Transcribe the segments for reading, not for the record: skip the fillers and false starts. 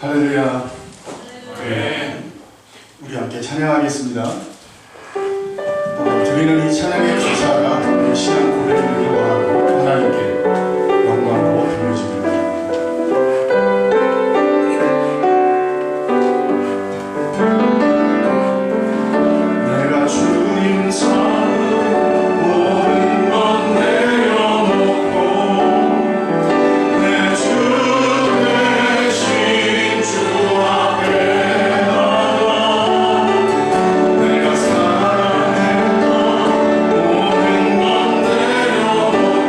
할렐루야. 네. 우리 함께 찬양하겠습니다. 드리는 이 찬양의 가사가 우리 신앙 고백을 이루어가고 하나님께 영광으로 돌려집니다. 내가 주님 사는 모든 건 내려놓고 내 주 대신 주 앞에 나가 내가 사랑했던 모든 건 내려놓고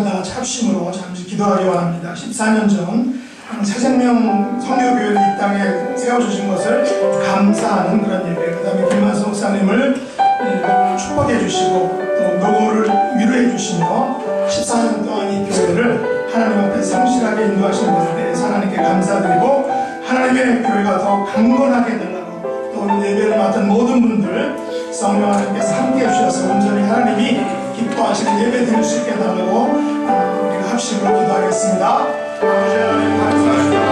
다 합심으로 잠시 기도하기 원합니다. 14년 전 새생명 성교교회를 이 땅에 세워주신 것을 감사하는 그런 예배, 그 다음에 김만수 목사님을 축복해 주시고 또 노고를 위로해 주시며 14년 동안 이 교회를 하나님 앞에 성실하게 인도하시는 것에 대해서 하나님께 감사드리고, 하나님의 교회가 더 강건하게 되려고 또 오늘 예배를 맡은 모든 분들 성령 하나님께서 함께 해주셔서 온전히 하나님이 기뻐하시는 예배 드릴 수 있게 해달라고 우리가 합심으로 기도하겠습니다. 아버지 하나님 감사합니다.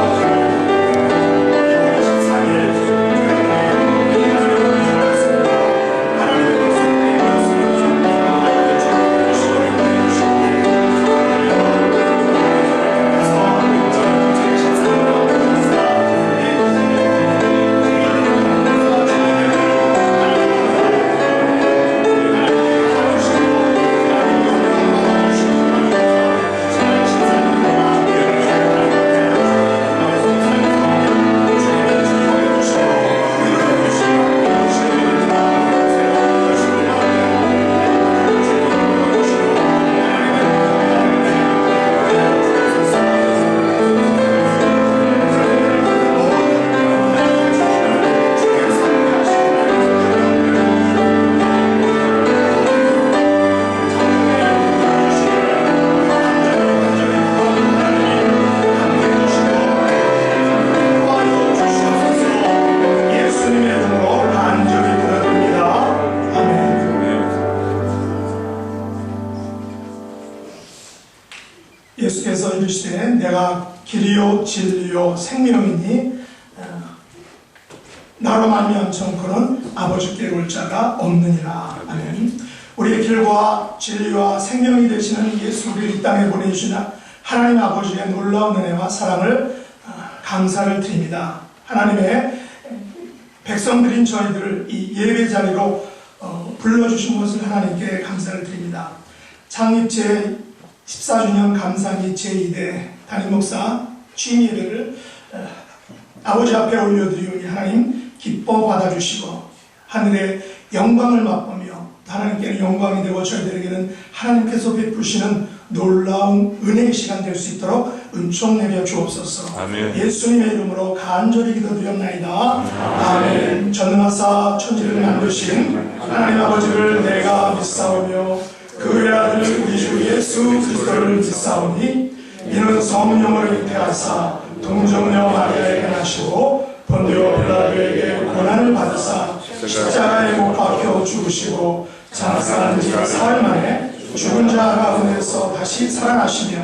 예수께서 이르시되 내가 길이요 진리요 생명이니 나로 말미암 정코는 아버지께 올 자가 없느니라. 아멘. 우리의 길과 진리와 생명이 되시는 예수 우리를 이 땅에 보내주신 하나님 아버지의 놀라운 은혜와 사랑을 감사를 드립니다. 하나님의 백성들인 저희들을 이 예배 자리로 불러주신 것을 하나님께 감사를 드립니다. 창립 제 14주년 감사기 제2대 담임목사 취임 예배를 아버지 앞에 올려드리오니 하나님 기뻐 받아주시고 하늘의 영광을 맛보며 하나님께는 영광이 되고 저희들에게는 하나님께서 베푸시는 놀라운 은혜의 시간 될 수 있도록 은총 내려 주옵소서. 아멘. 예수님의 이름으로 간절히 기도드렸나이다. 아멘. 전능하사 천지를 만드신 하나님 아버지를 내가 믿사오며 그 외아들 우리 주 예수 그리스도를 믿사오니 이는 성령을 잉태하사 동정녀 마리아에게 나시고 본디오 빌라도에게 고난을 받으사 십자가에 못 박혀 죽으시고 장사한 지 사흘 만에 죽은 자 가운데서 다시 살아나시며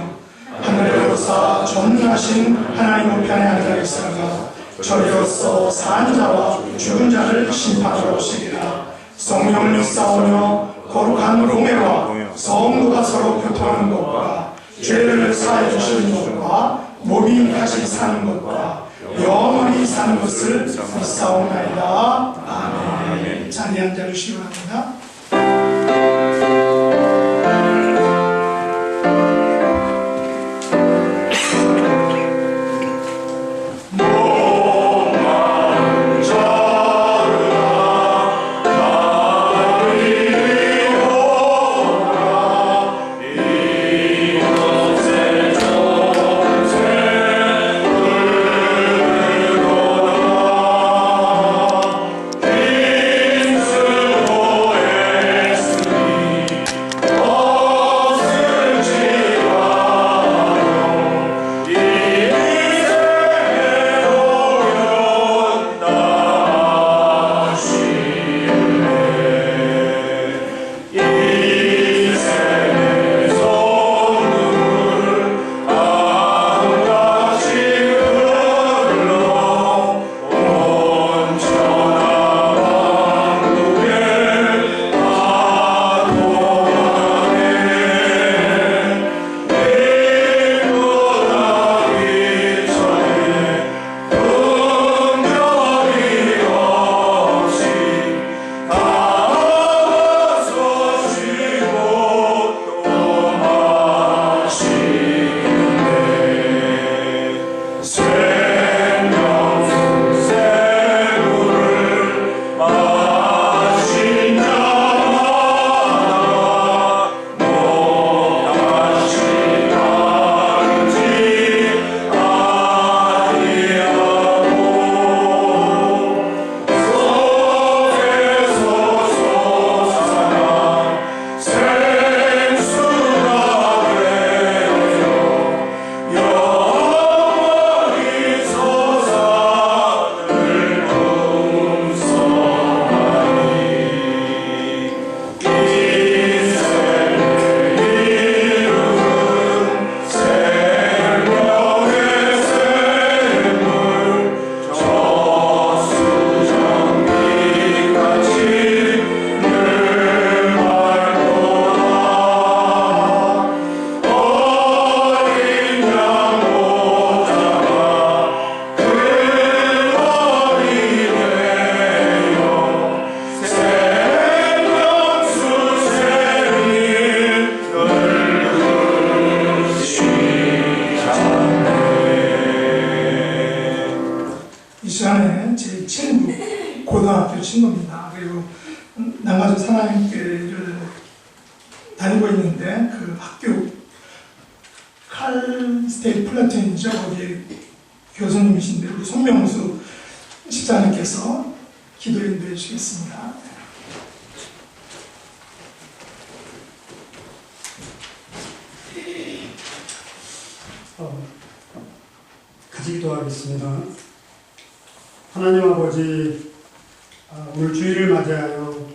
하늘에 오르사 전능하신 하나님 우편에 앉아 계시다가 저리로서 산 자와 죽은 자를 심판하러 오시리라. 성령을 믿사오며 거룩한 공회와 성도가 서로 교통하는 것과 죄를 사해 주시는 것과 몸이 다시 사는 것과 영원히 사는 것을 믿사오나이다. 아멘. 자리에 앉아주시기 바랍니다. 오 다니고 있는데 그 학교 칼 스테이트 플래튼이죠. 거기 교수님이신데 우리 손명수 집사님께서 기도 인도해 주시겠습니다. 같이 기도하겠습니다. 하나님 아버지, 오늘 주일을 맞이하여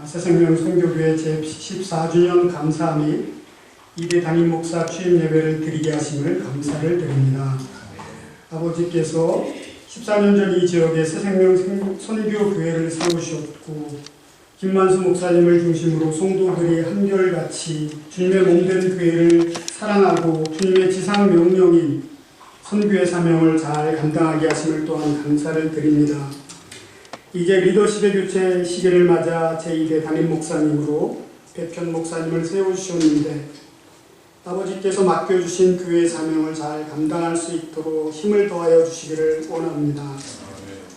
새생명 선교교회 제14주년 감사 및 2대 담임 목사 취임 예배를 드리게 하심을 감사를 드립니다. 아버지께서 14년 전 이 지역에 새생명 선교교회를 세우셨고 김만수 목사님을 중심으로 성도들이 한결같이 주님의 몸된 교회를 사랑하고 주님의 지상 명령인 선교의 사명을 잘 감당하게 하심을 또한 감사를 드립니다. 이제 리더십의 교체 시기를 맞아 제2대 담임 목사님으로 배편 목사님을 세우셨는데 아버지께서 맡겨주신 교회의 사명을 잘 감당할 수 있도록 힘을 더하여 주시기를 원합니다.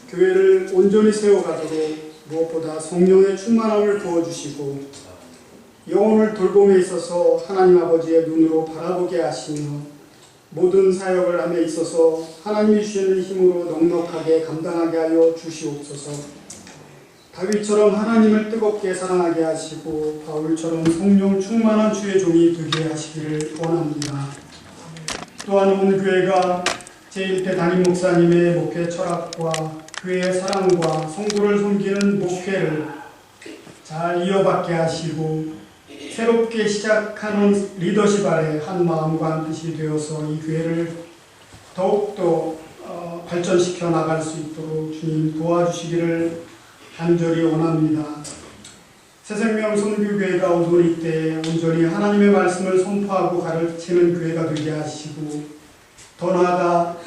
교회를 온전히 세워가도록 무엇보다 성령의 충만함을 부어주시고 영혼을 돌봄에 있어서 하나님 아버지의 눈으로 바라보게 하시며 모든 사역을 함에 있어서 하나님이 주시는 힘으로 넉넉하게 감당하게 하여 주시옵소서. 다윗처럼 하나님을 뜨겁게 사랑하게 하시고 바울처럼 성령 충만한 주의 종이 되게 하시기를 원합니다. 또한 온 교회가 제1대 담임 목사님의 목회 철학과 교회의 사랑과 성도를 섬기는 목회를 잘 이어받게 하시고 새롭게 시작하는 리더십 아래 한 마음과 한 뜻이 되어서 이 교회를 더욱더 발전시켜 나갈 수 있도록 주님 도와주시기를 간절히 원합니다. 새생명 선교교회가 오늘 이때 온전히 하나님의 말씀을 선포하고 가르치는 교회가 되게 하시고 더 나아가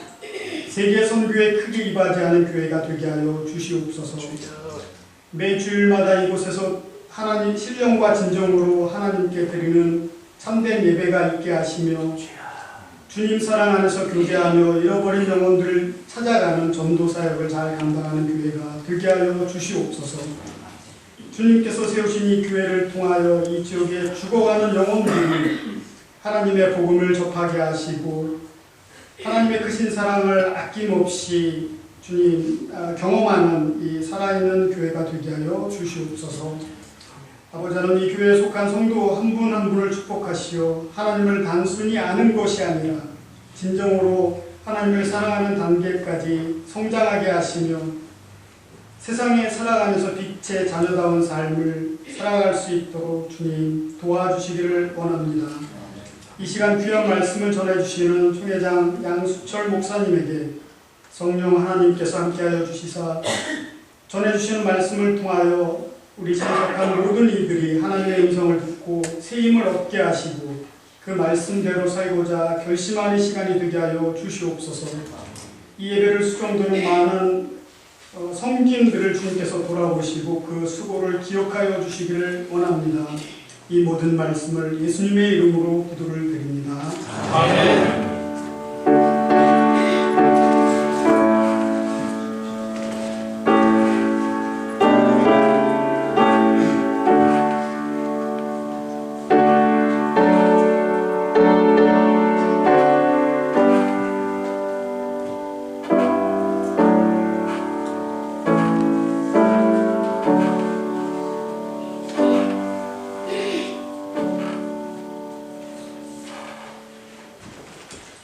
세계 선교에 크게 이바지하는 교회가 되게 하여 주시옵소서. 매 주일마다 이곳에서 하나님 신령과 진정으로 하나님께 드리는 참된 예배가 있게 하시며 주님 사랑 안에서 교제하며 잃어버린 영혼들을 찾아가는 전도 사역을 잘 감당하는 교회가 되게 하여 주시옵소서. 주님께서 세우신 이 교회를 통하여 이 지역에 죽어가는 영혼들이 하나님의 복음을 접하게 하시고 하나님의 크신 사랑을 아낌없이 주님 경험하는 이 살아있는 교회가 되게 하여 주시옵소서. 아버지 하나님, 이 교회에 속한 성도 한 분 한 분을 축복하시어 하나님을 단순히 아는 것이 아니라 진정으로 하나님을 사랑하는 단계까지 성장하게 하시며 세상에 살아가면서 빛의 자녀다운 삶을 살아갈 수 있도록 주님 도와주시기를 원합니다. 이 시간 귀한 말씀을 전해주시는 총회장 양수철 목사님에게 성령 하나님께서 함께하여 주시사 전해주시는 말씀을 통하여 우리 참석한 모든 이들이 하나님의 음성을 듣고 새힘을 얻게 하시고 그 말씀대로 살고자 결심하는 시간이 되게 하여 주시옵소서. 이 예배를 수종드는 많은 성김들을 주님께서 돌아보시고 그 수고를 기억하여 주시기를 원합니다. 이 모든 말씀을 예수님의 이름으로 기도를 드립니다. 아멘.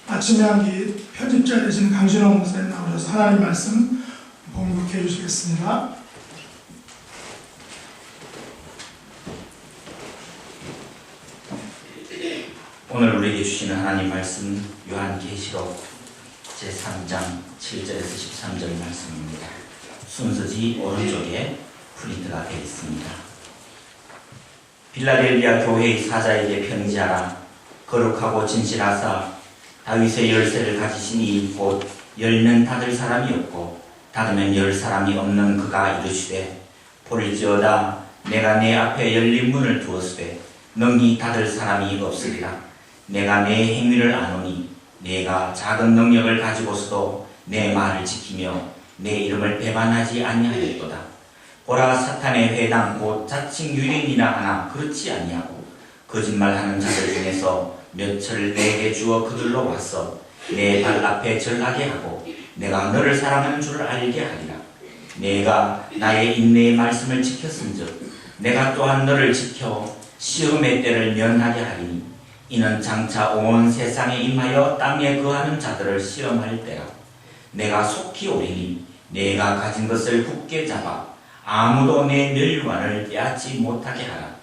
아침에 한기 편집자 되신 강신호 목사님 나오셔서 하나님 말씀 봉독해 주시겠습니다. 오늘 우리에게 주시는 하나님 말씀 요한계시록 제3장 7절에서 13절 말씀입니다. 순서지 오른쪽에 프린트가 되어 있습니다. 빌라델비아 교회의 사자에게 편지하라. 거룩하고 진실하사 다윗의 열쇠를 가지신 이 곧 열면 닫을 사람이 없고 닫으면 열 사람이 없는 그가 이르시되 볼지어다 내가 내 앞에 열린 문을 두었으되 능히 닫을 사람이 없으리라. 내가 내 행위를 아노니 내가 작은 능력을 가지고서도 내 말을 지키며 내 이름을 배반하지 아니하였도다. 보라 사탄의 회당 곧 자칭 유대인이라 하나 그렇지 아니하고 거짓말하는 자들 중에서 몇을 내게 주어 그들로 와서 내 발 앞에 절하게 하고 내가 너를 사랑하는 줄을 알게 하리라. 내가 나의 인내의 말씀을 지켰은즉 내가 또한 너를 지켜 시험의 때를 면하게 하리니 이는 장차 온 세상에 임하여 땅에 거하는 자들을 시험할 때라. 내가 속히 오리니 내가 가진 것을 굳게 잡아 아무도 내 멸관을 빼앗지 못하게 하라.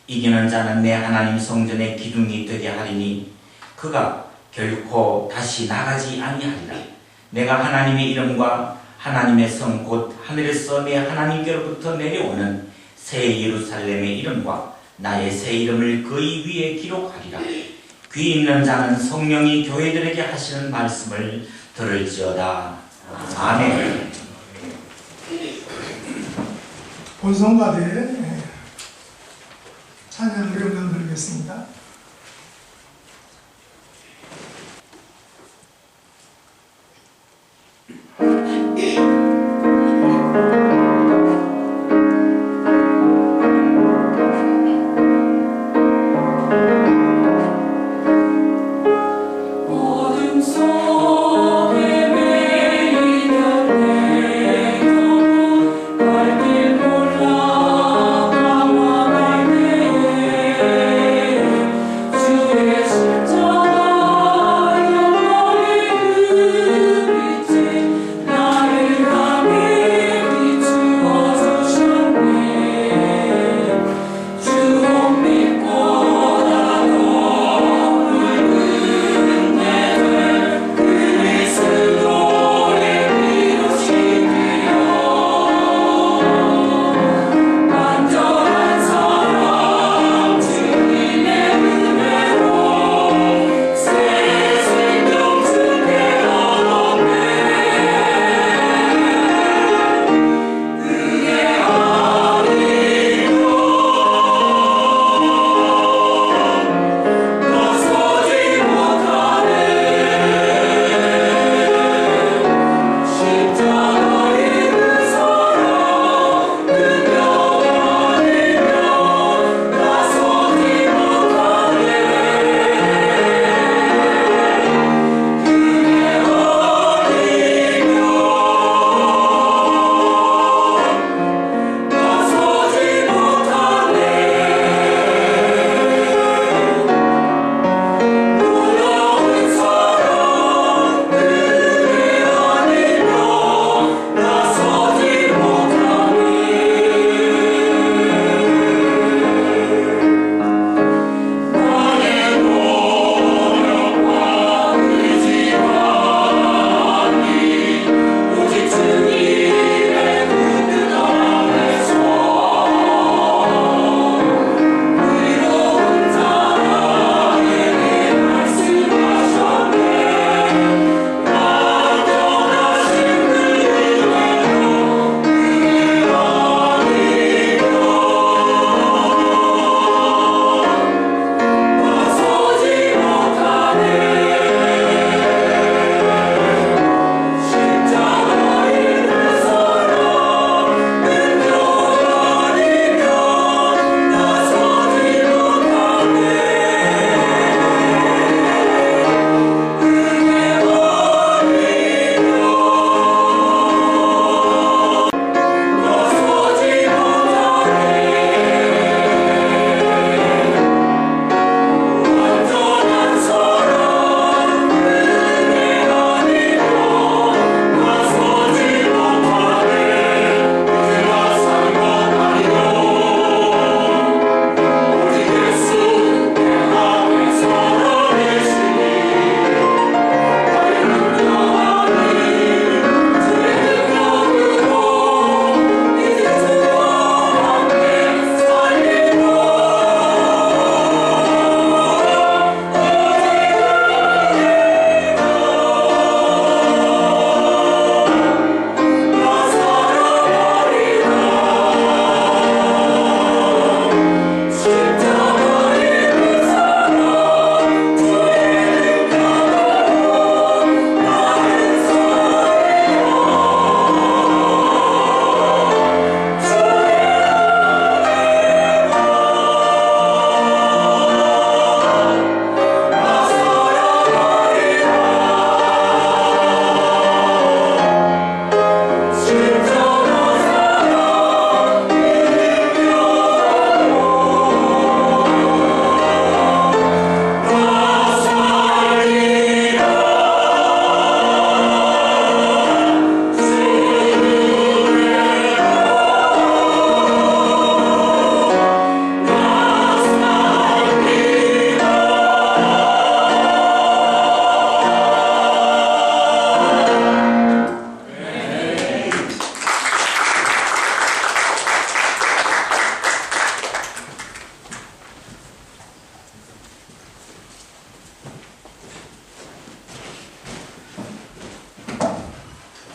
이기는 자는 내 하나님 성전의 기둥이 되게 하리니 그가 결코 다시 나가지 아니하리라. 내가 하나님의 이름과 하나님의 성 곧 하늘에서 내 하나님께로부터 내려오는 새 예루살렘의 이름과 나의 새 이름을 그의 위에 기록하리라. 귀 있는 자는 성령이 교회들에게 하시는 말씀을 들을지어다. 아멘. 본성 가대 찬양 영광 드리겠습니다. 어둠 속에 매이던 내 영혼 갈 길 몰라 방황할 때에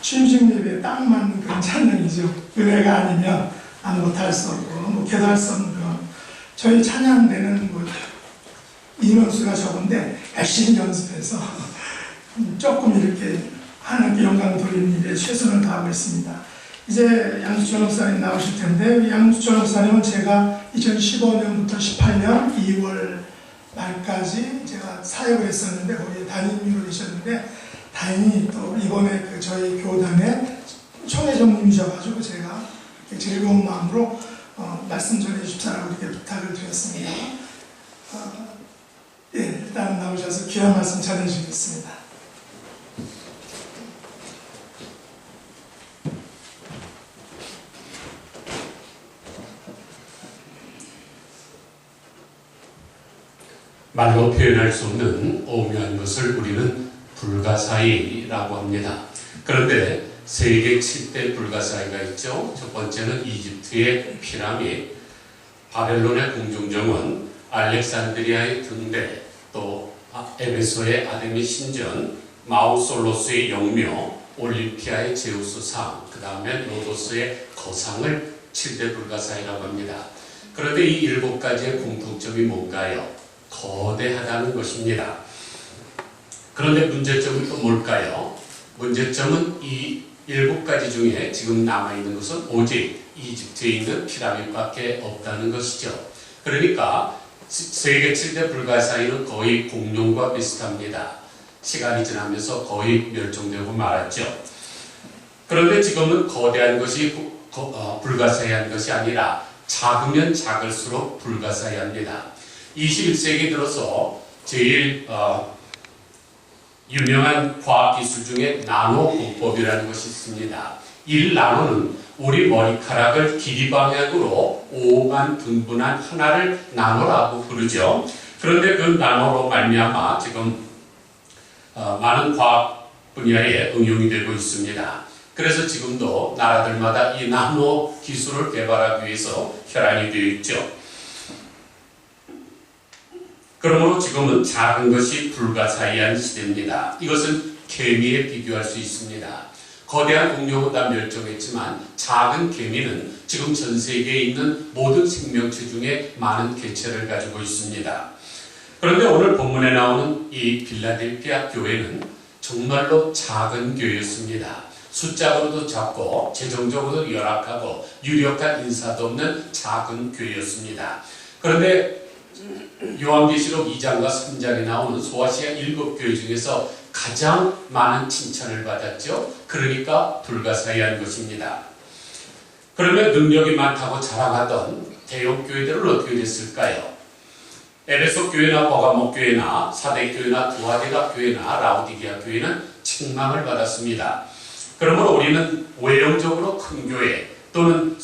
취임식 예배에 딱 맞는 그런 찬양이죠. 은혜가 아니면 아무것도 할 수 없고 뭐 기도할 수 없는 그런. 저희 찬양대는 뭐 인원수가 적은데 열심히 연습해서 조금 이렇게 하나님께 영광 돌리는 일에 최선을 다하고 있습니다. 이제 양수철 목사님 나오실 텐데, 양수철 목사님은 제가 2015년부터 18년 2월 말까지 제가 사역을 했었는데 거기에 담임으로 계셨는데, 다행히 또 이번에 그 저희 교단의 총회장님이셔가지고 제가 이렇게 즐거운 마음으로 말씀 전해 주십사라고 이렇게 부탁을 드렸습니다. 예, 일단 나오셔서 귀한 말씀 전해 주시겠습니다. 말로 표현할 수 없는 오묘한 것을 우리는 불가사의라고 합니다. 그런데 세계 7대 불가사의가 있죠. 첫 번째는 이집트의 피라미드, 바벨론의 공중정원, 알렉산드리아의 등대, 또 에베소의 아데미 신전, 마우솔로스의 영묘, 올림피아의 제우스상, 그 다음에 로도스의 거상을 7대 불가사의라고 합니다. 그런데 이 7가지의 공통점이 뭔가요? 거대하다는 것입니다. 그런데 문제점은 또 뭘까요? 문제점은 이 7가지 중에 지금 남아있는 것은 오직 이집트에 있는 피라미드밖에 없다는 것이죠. 그러니까 세계 7대 불가사의는 거의 공룡과 비슷합니다. 시간이 지나면서 거의 멸종되고 말았죠. 그런데 지금은 거대한 것이 불가사의한 것이 아니라 작으면 작을수록 불가사의합니다. 21세기 들어서 제일 유명한 과학기술 중에 나노 공법이라는 것이 있습니다. 1나노는 우리 머리카락을 길이 방향으로 5만 등분한 하나를 나노라고 부르죠. 그런데 그 나노로 말미암아 지금 많은 과학 분야에 응용이 되고 있습니다. 그래서 지금도 나라들마다 이 나노 기술을 개발하기 위해서 혈안이 되어 있죠. 그러므로 지금은 작은 것이 불가사의한 시대입니다. 이것은 개미에 비교할 수 있습니다. 거대한 공룡은 다 멸종했지만 작은 개미는 지금 전 세계에 있는 모든 생명체 중에 많은 개체를 가지고 있습니다. 그런데 오늘 본문에 나오는 이 필라델피아 교회는 정말로 작은 교회였습니다. 숫자로도 작고 재정적으로도 열악하고 유력한 인사도 없는 작은 교회였습니다. 그런데 요한계시록 2장과 3장에 나오는 소아시아 7교회 중에서 가장 많은 칭찬을 받았죠. 그러니까 불가사의한 것입니다. 그러면 능력이 많다고 자랑하던 대형 교회들은 어떻게 됐을까요? 에베소 교회나 버가모 교회나 사대 교회나 두아데가 교회나 라우디게아 교회는 책망을 받았습니다. 그러므로 우리는 외형적으로 큰 교회 또는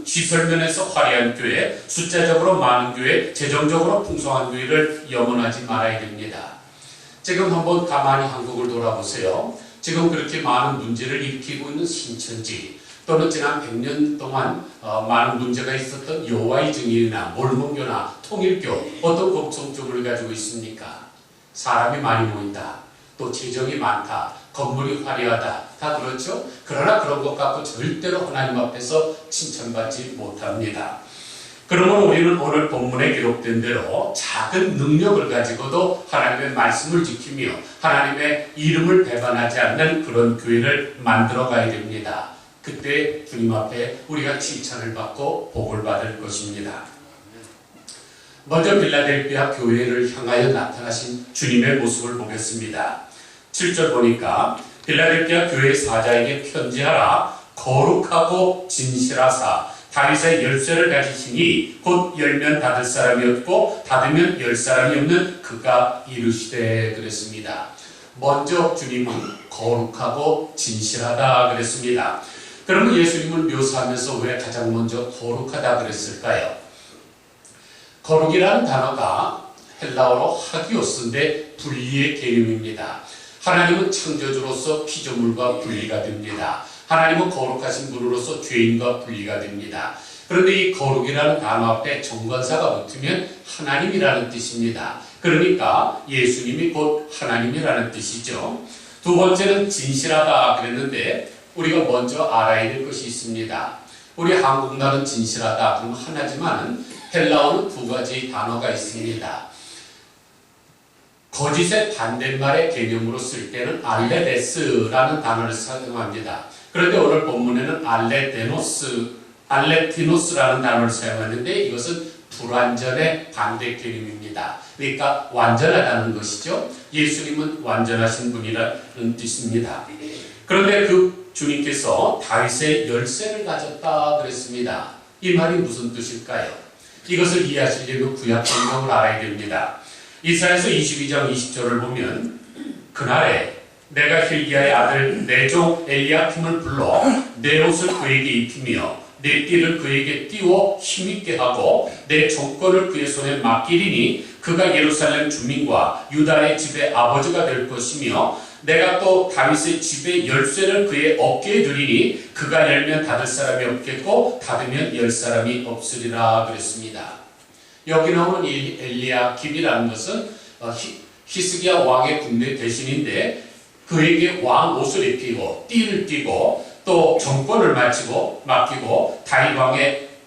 시설면에서 화려한 교회, 숫자적으로 많은 교회, 재정적으로 풍성한 교회를 염원하지 말아야 됩니다. 지금 한번 가만히 한국을 돌아보세요. 지금 그렇게 많은 문제를 일으키고 있는 신천지, 또는 지난 100년 동안 많은 문제가 있었던 여호와의 증인이나 몰몬교나 통일교, 어떤 공통점을 가지고 있습니까? 사람이 많이 모인다, 또 재정이 많다, 건물이 화려하다, 다 그렇죠? 그러나 그런 것 갖고 절대로 하나님 앞에서 칭찬받지 못합니다. 그러면 우리는 오늘 본문에 기록된 대로 작은 능력을 가지고도 하나님의 말씀을 지키며 하나님의 이름을 배반하지 않는 그런 교회를 만들어 가야 됩니다. 그때 주님 앞에 우리가 칭찬을 받고 복을 받을 것입니다. 먼저 필라델피아 교회를 향하여 나타나신 주님의 모습을 보겠습니다. 7절 보니까 필라델피아 교회 사자에게 편지하라. 거룩하고 진실하사 다윗의 열쇠를 가지시니 곧 열면 닫을 사람이 없고 닫으면 열 사람이 없는 그가 이르시되 그랬습니다. 먼저 주님은 거룩하고 진실하다 그랬습니다. 그러면 예수님을 묘사하면서 왜 가장 먼저 거룩하다 그랬을까요? 거룩이라는 단어가 헬라어로 하기오스인데 분리의 개념입니다. 하나님은 창조주로서 피조물과 분리가 됩니다. 하나님은 거룩하신 분으로서 죄인과 분리가 됩니다. 그런데 이 거룩이라는 단어 앞에 정관사가 붙으면 하나님이라는 뜻입니다. 그러니까 예수님이 곧 하나님이라는 뜻이죠. 두 번째는 진실하다 그랬는데 우리가 먼저 알아야 될 것이 있습니다. 우리 한국말은 진실하다 그럼 하나지만 헬라어는 두 가지 단어가 있습니다. 거짓의 반대말의 개념으로 쓸 때는 알레데스라는 단어를 사용합니다. 그런데 오늘 본문에는 알레티노스라는 단어를 사용하는데 이것은 불완전의 반대 개념입니다. 그러니까 완전하다는 것이죠. 예수님은 완전하신 분이라는 뜻입니다. 그런데 그 주님께서 다윗의 열쇠를 가졌다 그랬습니다. 이 말이 무슨 뜻일까요? 이것을 이해하시려면 구약 성경을 알아야 됩니다. 이사야서 22장 20절을 보면 그날에 내가 힐기야의 아들 내 종 엘리야킴을 불러 내 옷을 그에게 입히며 내 띠를 그에게 띄워 힘있게 하고 내 종권을 그의 손에 맡기리니 그가 예루살렘 주민과 유다의 집의 아버지가 될 것이며 내가 또 다윗의 집의 열쇠를 그의 어깨에 두리니 그가 열면 닫을 사람이 없겠고 닫으면 열 사람이 없으리라 그랬습니다. 여기 나오는 엘리야김이라는 것은 히스기야 왕의 국내 대신인데 그에게 왕 옷을 입히고 띠를 띠고 또 정권을 맡기고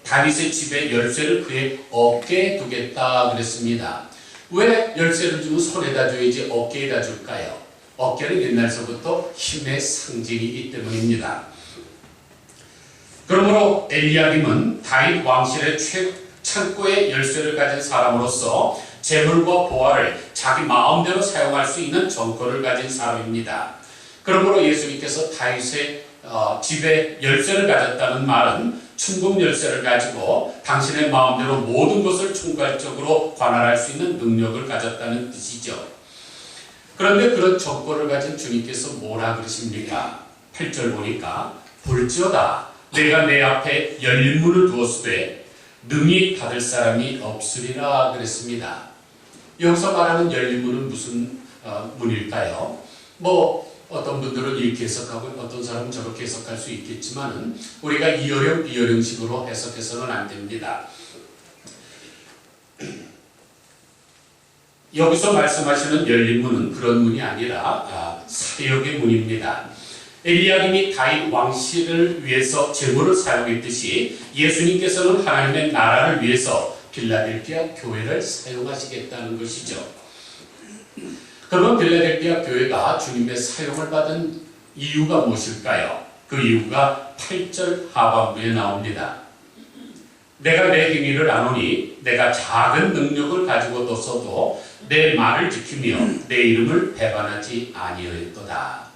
다윗의 집의 열쇠를 그의 어깨에 두겠다 그랬습니다. 왜 열쇠를 주면 손에다 줘야지 어깨에다 줄까요? 어깨는 옛날서부터 힘의 상징이기 때문입니다. 그러므로 엘리야김은 다윗 왕실의 창고의 열쇠를 가진 사람으로서 재물과 보화를 자기 마음대로 사용할 수 있는 정권을 가진 사람입니다. 그러므로 예수님께서 다윗의 집의 열쇠를 가졌다는 말은 충금 열쇠를 가지고 당신의 마음대로 모든 것을 총괄적으로 관할할 수 있는 능력을 가졌다는 뜻이죠. 그런데 그런 정권을 가진 주님께서 뭐라 그러십니까? 8절 보니까 볼지어다 내가 내 앞에 열린 문을 두었으되 능히 닫을 사람이 없으리라 그랬습니다. 여기서 말하는 열린 문은 무슨 문일까요? 어떤 분들은 이렇게 해석하고 어떤 사람은 저렇게 해석할 수 있겠지만은 우리가 이어령 비어령식으로 해석해서는 안 됩니다. 여기서 말씀하시는 열린 문은 그런 문이 아니라 사역의 문입니다. 엘리야김이 다윗 왕실을 위해서 재물을 사용했듯이 예수님께서는 하나님의 나라를 위해서 필라델피아 교회를 사용하시겠다는 것이죠. 그러면 필라델피아 교회가 주님의 사용을 받은 이유가 무엇일까요? 그 이유가 8절 하반부에 나옵니다. 내가 내 행위를 아노니 내가 작은 능력을 가지고 뒀어도 내 말을 지키며 내 이름을 배반하지 아니하였도다.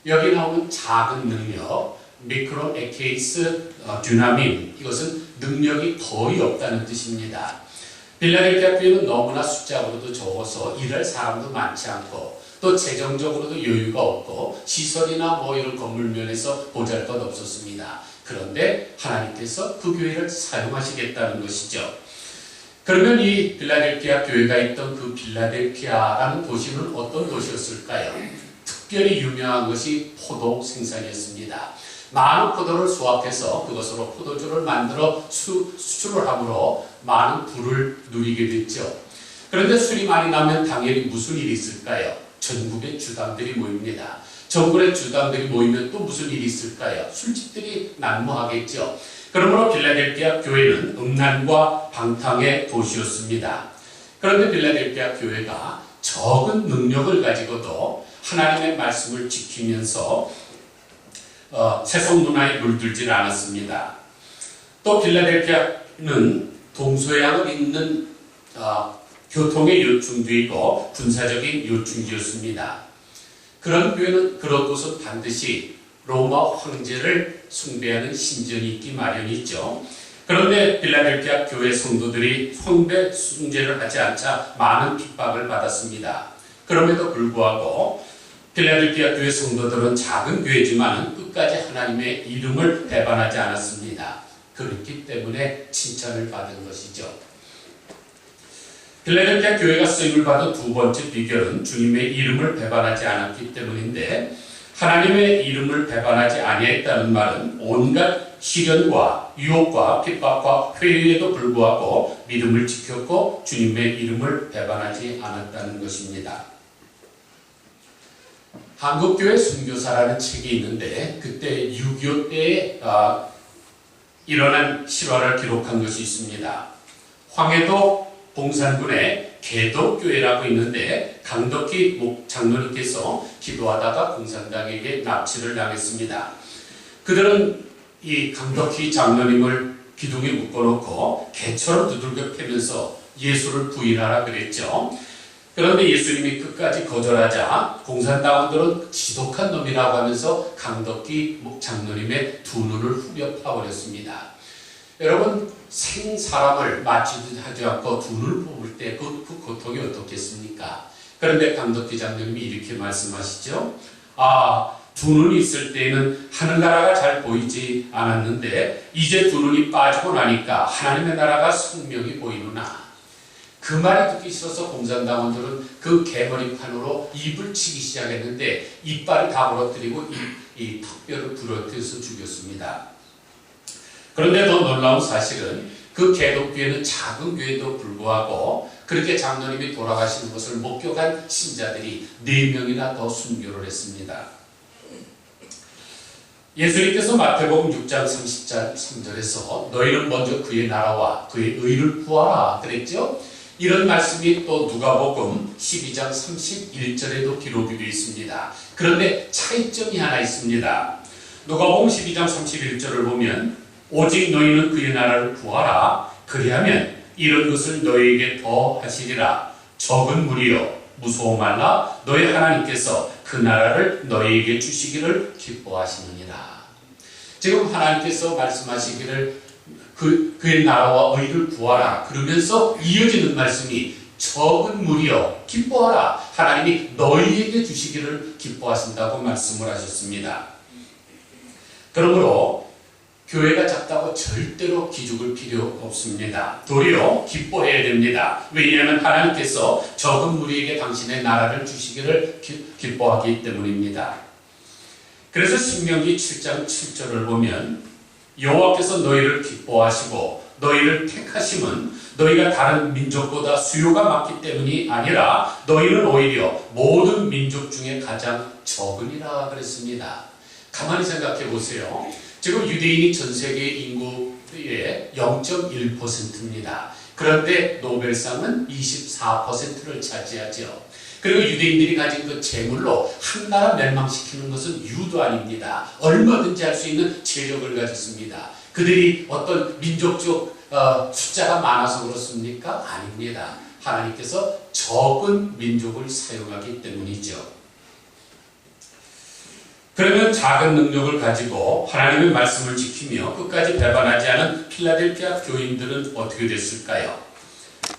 여기 나오는 작은 능력, 미크로 에케이스 듀나민, 이것은 능력이 거의 없다는 뜻입니다. 필라델피아 교회는 너무나 숫자로도 적어서 일할 사람도 많지 않고 또 재정적으로도 여유가 없고 시설이나 이런 건물 면에서 보잘것 없었습니다. 그런데 하나님께서 그 교회를 사용하시겠다는 것이죠. 그러면 이 필라델피아 교회가 있던 그 필라델피아라는 도시는 어떤 도시였을까요? 특별히 유명한 것이 포도 생산이었습니다. 많은 포도를 수확해서 그것으로 포도주를 만들어 수출을 함으로 많은 부를 누리게 됐죠. 그런데 술이 많이 나면 당연히 무슨 일이 있을까요? 전국의 주당들이 모입니다. 전국의 주당들이 모이면 또 무슨 일이 있을까요? 술집들이 난무하겠죠. 그러므로 필라델피아 교회는 음란과 방탕의 도시였습니다. 그런데 필라델피아 교회가 적은 능력을 가지고도 하나님의 말씀을 지키면서 세속 문화에 물들지 않았습니다. 또 필라델피아는 동서양을 잇는 교통의 요충도 있고 군사적인 요충지였습니다. 그런 곳은 반드시 로마 황제를 숭배하는 신전이 있기 마련이죠. 그런데 필라델피아 교회 성도들이 황제 숭배를 하지 않자 많은 핍박을 받았습니다. 그럼에도 불구하고 필라델피아 교회 성도들은 작은 교회지만 끝까지 하나님의 이름을 배반하지 않았습니다. 그렇기 때문에 칭찬을 받은 것이죠. 필라델피아 교회가 쓰임을 받은 두 번째 비결은 주님의 이름을 배반하지 않았기 때문인데, 하나님의 이름을 배반하지 아니했다는 말은 온갖 시련과 유혹과 핍박과 회유에도 불구하고 믿음을 지켰고 주님의 이름을 배반하지 않았다는 것입니다. 한국교회 순교사라는 책이 있는데 그때 6.25 때에 일어난 실화를 기록한 것이 있습니다. 황해도 봉산군에 개덕교회라고 있는데 강덕희 장로님께서 기도하다가 공산당에게 납치를 당했습니다. 그들은 이 강덕희 장로님을 기둥에 묶어놓고 개처럼 두들겨 패면서 예수를 부인하라 그랬죠. 그런데 예수님이 끝까지 거절하자 공산당원들은 지독한 놈이라고 하면서 강덕희 장로님의 두 눈을 후려 파버렸습니다. 여러분, 생사람을 마취도 하지 않고 두 눈을 뽑을 때 그 고통이 어떻겠습니까? 그런데 강덕희 장로님이 이렇게 말씀하시죠. 두 눈이 있을 때에는 하늘나라가 잘 보이지 않았는데 이제 두 눈이 빠지고 나니까 하나님의 나라가 선명히 보이누나. 그 말이 듣기 싫어서 공산당원들은 그 개머리판으로 입을 치기 시작했는데 이빨을 다 부러뜨리고 이 턱뼈를 부러뜨려서 죽였습니다. 그런데 더 놀라운 사실은 그 개독교회는 작은 교회도 불구하고 그렇게 장로님이 돌아가시는 것을 목격한 신자들이 4명이나 더 순교를 했습니다. 예수님께서 마태복음 6장 33절에서 너희는 먼저 그의 나라와 그의 의를 구하라 그랬죠? 이런 말씀이 또 누가복음 12장 31절에도 기록이 되어 있습니다. 그런데 차이점이 하나 있습니다. 누가복음 12장 31절을 보면 오직 너희는 그의 나라를 구하라 그리하면 이런 것을 너희에게 더 하시리라. 적은 무리여 무서워 말라. 너희 하나님께서 그 나라를 너희에게 주시기를 기뻐하시느니라. 지금 하나님께서 말씀하시기를 그의 나라와 의를 구하라 그러면서 이어지는 말씀이 적은 무리여 기뻐하라. 하나님이 너희에게 주시기를 기뻐하신다고 말씀을 하셨습니다. 그러므로 교회가 작다고 절대로 기죽을 필요 없습니다. 도리어 기뻐해야 됩니다. 왜냐하면 하나님께서 적은 무리에게 당신의 나라를 주시기를 기뻐하기 때문입니다. 그래서 신명기 7장 7절을 보면 여호와께서 너희를 기뻐하시고 너희를 택하심은 너희가 다른 민족보다 수요가 많기 때문이 아니라 너희는 오히려 모든 민족 중에 가장 적으니라 그랬습니다. 가만히 생각해 보세요. 지금 유대인이 전 세계 인구의 0.1%입니다. 그런데 노벨상은 24%를 차지하죠. 그리고 유대인들이 가진 그 재물로 한 나라 멸망시키는 것은 유도 아닙니다. 얼마든지 할 수 있는 재력을 가졌습니다. 그들이 어떤 민족적 숫자가 많아서 그렇습니까? 아닙니다. 하나님께서 적은 민족을 사용하기 때문이죠. 그러면 작은 능력을 가지고 하나님의 말씀을 지키며 끝까지 배반하지 않은 필라델피아 교인들은 어떻게 됐을까요?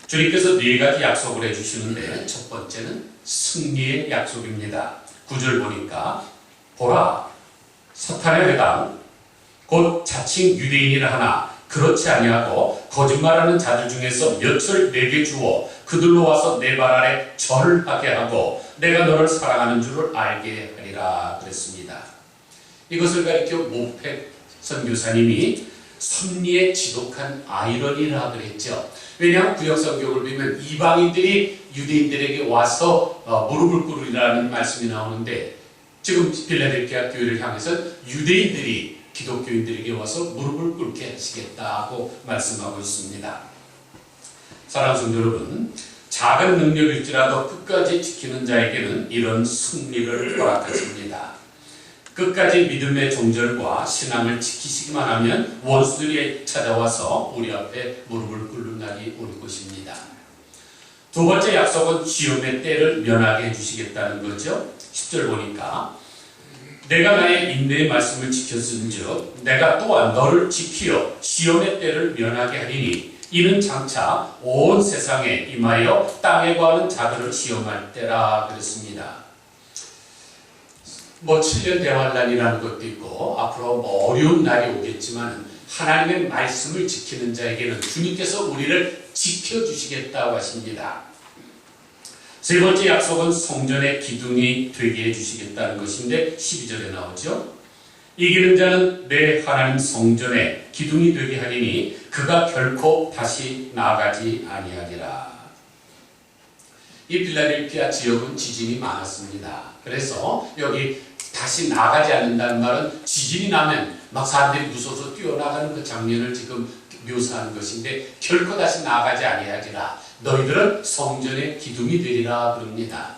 주님께서 4가지 약속을 해주시는데 첫 번째는 승리의 약속입니다. 9절 보니까 보라 사탄의 회당 곧 자칭 유대인이라 하나 그렇지 아니하고 거짓말하는 자들 중에서 몇을 내게 주어 그들로 와서 내 발 아래 절을 하게 하고 내가 너를 사랑하는 줄을 알게 하리라 그랬습니다. 이것을 가리켜 모펙 선교사님이 섭리의 지독한 아이러니라 그랬죠. 왜냐하면 구약 성경을 보면 이방인들이 유대인들에게 와서 무릎을 꿇으리라는 말씀이 나오는데 지금 필라델피아 교회를 향해서 유대인들이 기독교인들에게 와서 무릎을 꿇게 하시겠다고 말씀하고 있습니다. 사랑하는 성도 여러분, 작은 능력일지라도 끝까지 지키는 자에게는 이런 승리를 허락하십니다. 끝까지 믿음의 종절과 신앙을 지키시기만 하면 원수들이 찾아와서 우리 앞에 무릎을 꿇는 날이 올 것입니다. 두 번째 약속은 시험의 때를 면하게 해주시겠다는 거죠. 10절 보니까 내가 나의 인내의 말씀을 지켰은즉 내가 또한 너를 지키어 시험의 때를 면하게 하리니 이는 장차 온 세상에 임하여 땅에 거하는 자들을 시험할 때라 그랬습니다. 7년 대환란이라는 것도 있고 앞으로 어려운 날이 오겠지만 하나님의 말씀을 지키는 자에게는 주님께서 우리를 지켜주시겠다고 하십니다. 세 번째 약속은 성전의 기둥이 되게 해주시겠다는 것인데 12절에 나오죠. 이기는 자는 내 하나님 성전의 기둥이 되게 하리니 그가 결코 다시 나아가지 아니하리라. 이 필라델피아 지역은 지진이 많았습니다. 그래서 여기 다시 나가지 않는다는 말은 지진이 나면 막 사람들이 무서워서 뛰어나가는 그 장면을 지금 묘사하는 것인데 결코 다시 나가지 아니하리라. 너희들은 성전의 기둥이 되리라 그럽니다.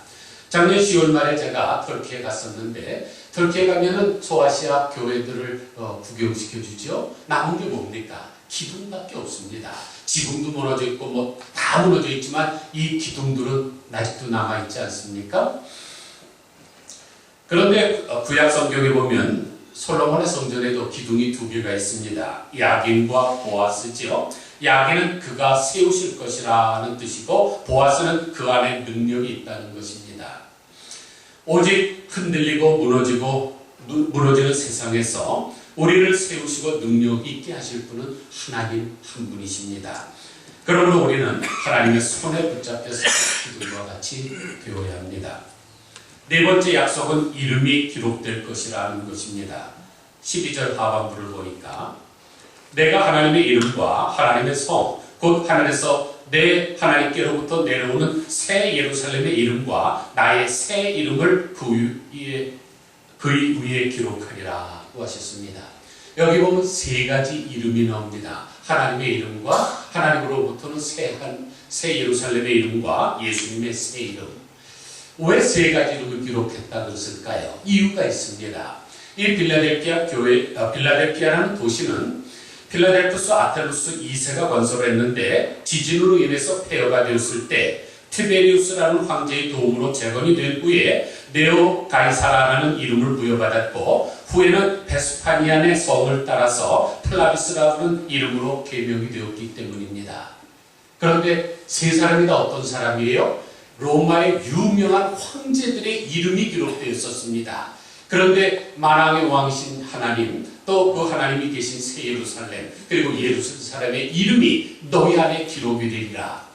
작년 10월 말에 제가 터키에 갔었는데 터키에 가면은 소아시아 교회들을 구경시켜 주죠. 남은 게 뭡니까? 기둥밖에 없습니다. 지붕도 무너져 있고 뭐 다 무너져 있지만 이 기둥들은 아직도 남아 있지 않습니까? 그런데 구약 성경에 보면 솔로몬의 성전에도 기둥이 2개가 있습니다. 야긴과 보아스지요. 야긴은 그가 세우실 것이라는 뜻이고 보아스는 그 안에 능력이 있다는 것입니다. 오직 흔들리고 무너지는 세상에서 우리를 세우시고 능력 있게 하실 분은 하나님 한 분이십니다. 그러므로 우리는 하나님의 손에 붙잡혀서 기둥과 같이 되어야 합니다. 네 번째 약속은 이름이 기록될 것이라는 것입니다. 12절 하반부를 보니까 내가 하나님의 이름과 하나님의 성, 곧 하늘에서 내 하나님께로부터 내려오는 새 예루살렘의 이름과 나의 새 이름을 그 위에 기록하리라고 하셨습니다. 여기 보면 3가지 이름이 나옵니다. 하나님의 이름과 하나님으로부터는 새 예루살렘의 이름과 예수님의 새 이름. 왜 3가지 이름을 기록했다 그랬을까요? 이유가 있습니다. 이 빌라델피아라는 도시는 필라델푸스 아텔루스 2세가 건설했는데 지진으로 인해서 폐허가 되었을 때 티베리우스라는 황제의 도움으로 재건이 된 후에 네오 가이사라라는 이름을 부여받았고 후에는 베스파니안의 성을 따라서 플라비스라는 이름으로 개명이 되었기 때문입니다. 그런데 3사람이 다 어떤 사람이에요? 로마의 유명한 황제들의 이름이 기록되어 있었습니다. 그런데 만왕의 왕이신 하나님, 또 그 하나님이 계신 새 예루살렘, 그리고 예루살렘의 이름이 너희 안에 기록이 되리라.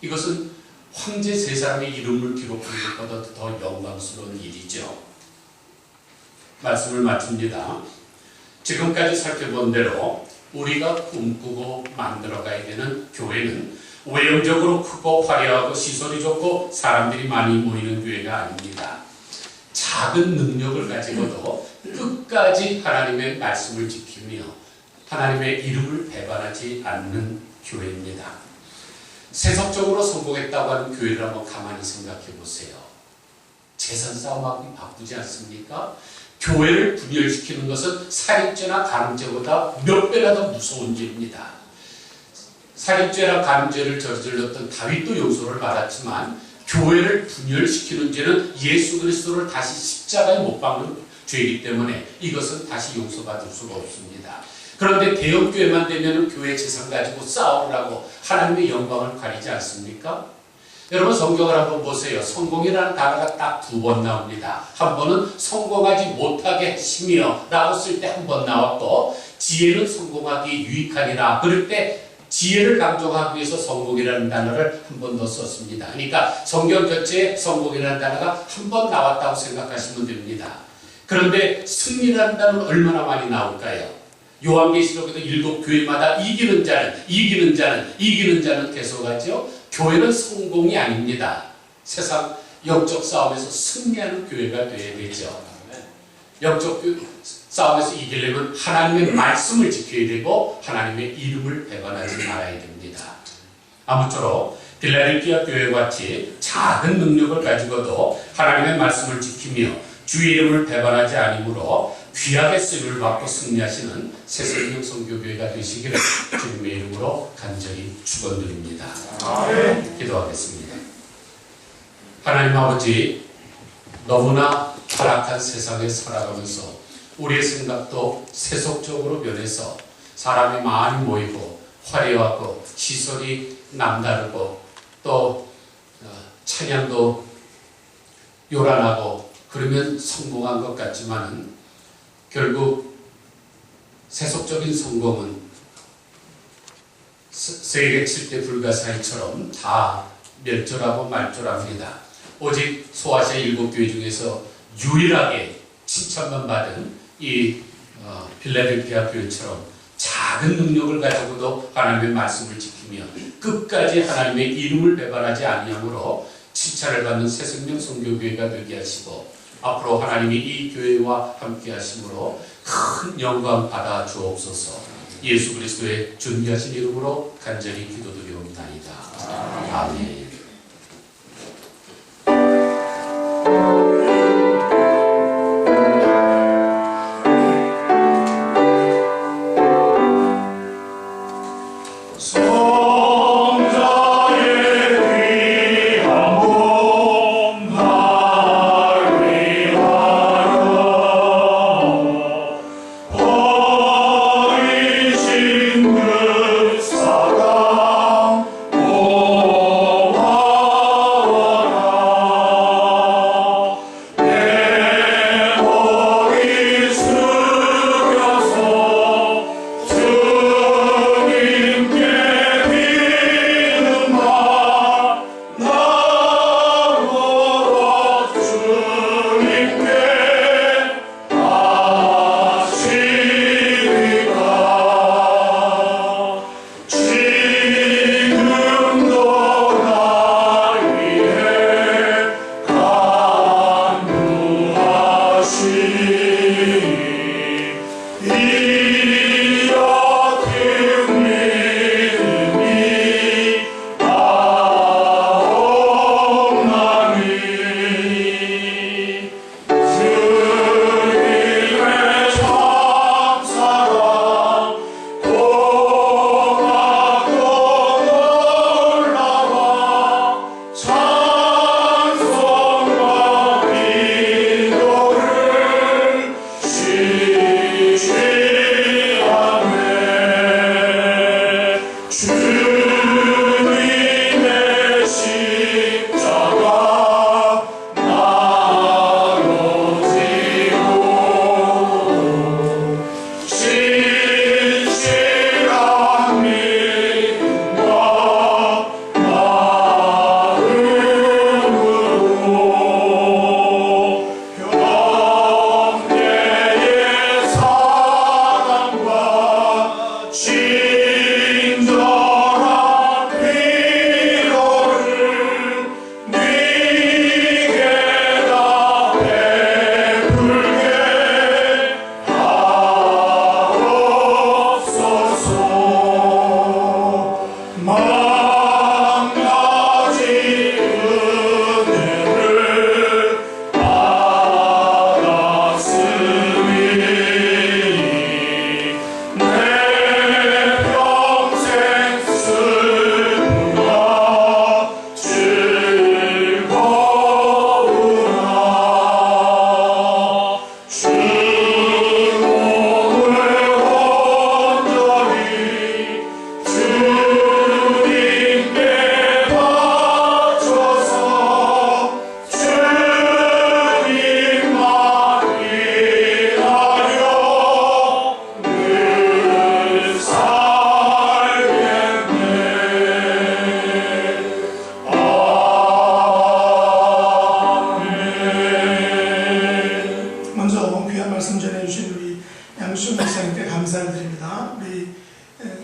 이것은 황제 3사람의 이름을 기록하는 것보다 더 영광스러운 일이죠. 말씀을 마칩니다. 지금까지 살펴본 대로 우리가 꿈꾸고 만들어가야 되는 교회는 외형적으로 크고 화려하고 시설이 좋고 사람들이 많이 모이는 교회가 아닙니다. 작은 능력을 가지고도 끝까지 하나님의 말씀을 지키며 하나님의 이름을 배반하지 않는 교회입니다. 세속적으로 성공했다고 하는 교회를 한번 가만히 생각해 보세요. 재산 싸움하기 바쁘지 않습니까? 교회를 분열시키는 것은 살인죄나 간음죄보다 몇 배나 더 무서운 죄입니다. 살인죄나 간음죄를 저질렀던 다윗도 용서를 받았지만 교회를 분열시키는 죄는 예수 그리스도를 다시 십자가에 못 박는 죄이기 때문에 이것은 다시 용서받을 수가 없습니다. 그런데 대형교회만 되면 교회 재산 가지고 싸우라고 하나님의 영광을 가리지 않습니까? 여러분 성경을 한번 보세요. 성공이라는 단어가 딱 2번 나옵니다. 한 번은 성공하지 못하게 하시며 라고 쓸 때 한 번 나왔고 지혜는 성공하기 유익하니라 그럴 때 지혜를 강조하기 위해서 성공이라는 단어를 한 번 더 썼습니다. 그러니까 성경 전체에 성공이라는 단어가 한 번 나왔다고 생각하시면 됩니다. 그런데 승리라는 단어는 얼마나 많이 나올까요? 요한계시록에도 7교회마다 이기는 자는 계속하죠. 교회는 성공이 아닙니다. 세상 영적 싸움에서 승리하는 교회가 되어야 되죠. 영적 싸움에서 이기려면 하나님의 말씀을 지켜야 되고 하나님의 이름을 배반하지 말아야 됩니다. 아무쪼록 빌라델피아 교회와 같이 작은 능력을 가지고도 하나님의 말씀을 지키며 주의 이름을 배반하지 않으므로 귀하게 쓰임을 받고 승리하시는 새생명 선교교회가 되시기를 주님의 이름으로 간절히 축원드립니다. 기도하겠습니다. 하나님 아버지, 너무나 타락한 세상에 살아가면서 우리의 생각도 세속적으로 변해서 사람이 많이 모이고 화려하고 시설이 남다르고 또 찬양도 요란하고 그러면 성공한 것 같지만은 결국 세속적인 성공은 세계 7대 불가사의처럼 다 멸절하고 말절합니다. 오직 소아시아 7교회 중에서 유일하게 칭찬만 받은 이 필라델피아 교회처럼 작은 능력을 가지고도 하나님의 말씀을 지키며 끝까지 하나님의 이름을 배반하지 아니하므로 시차를 받는 새생명 선교교회가 되게 하시고 앞으로 하나님이 이 교회와 함께 하심으로 큰 영광 받아 주옵소서. 예수 그리스도의 존귀하신 이름으로 간절히 기도드리옵나이다. 아멘.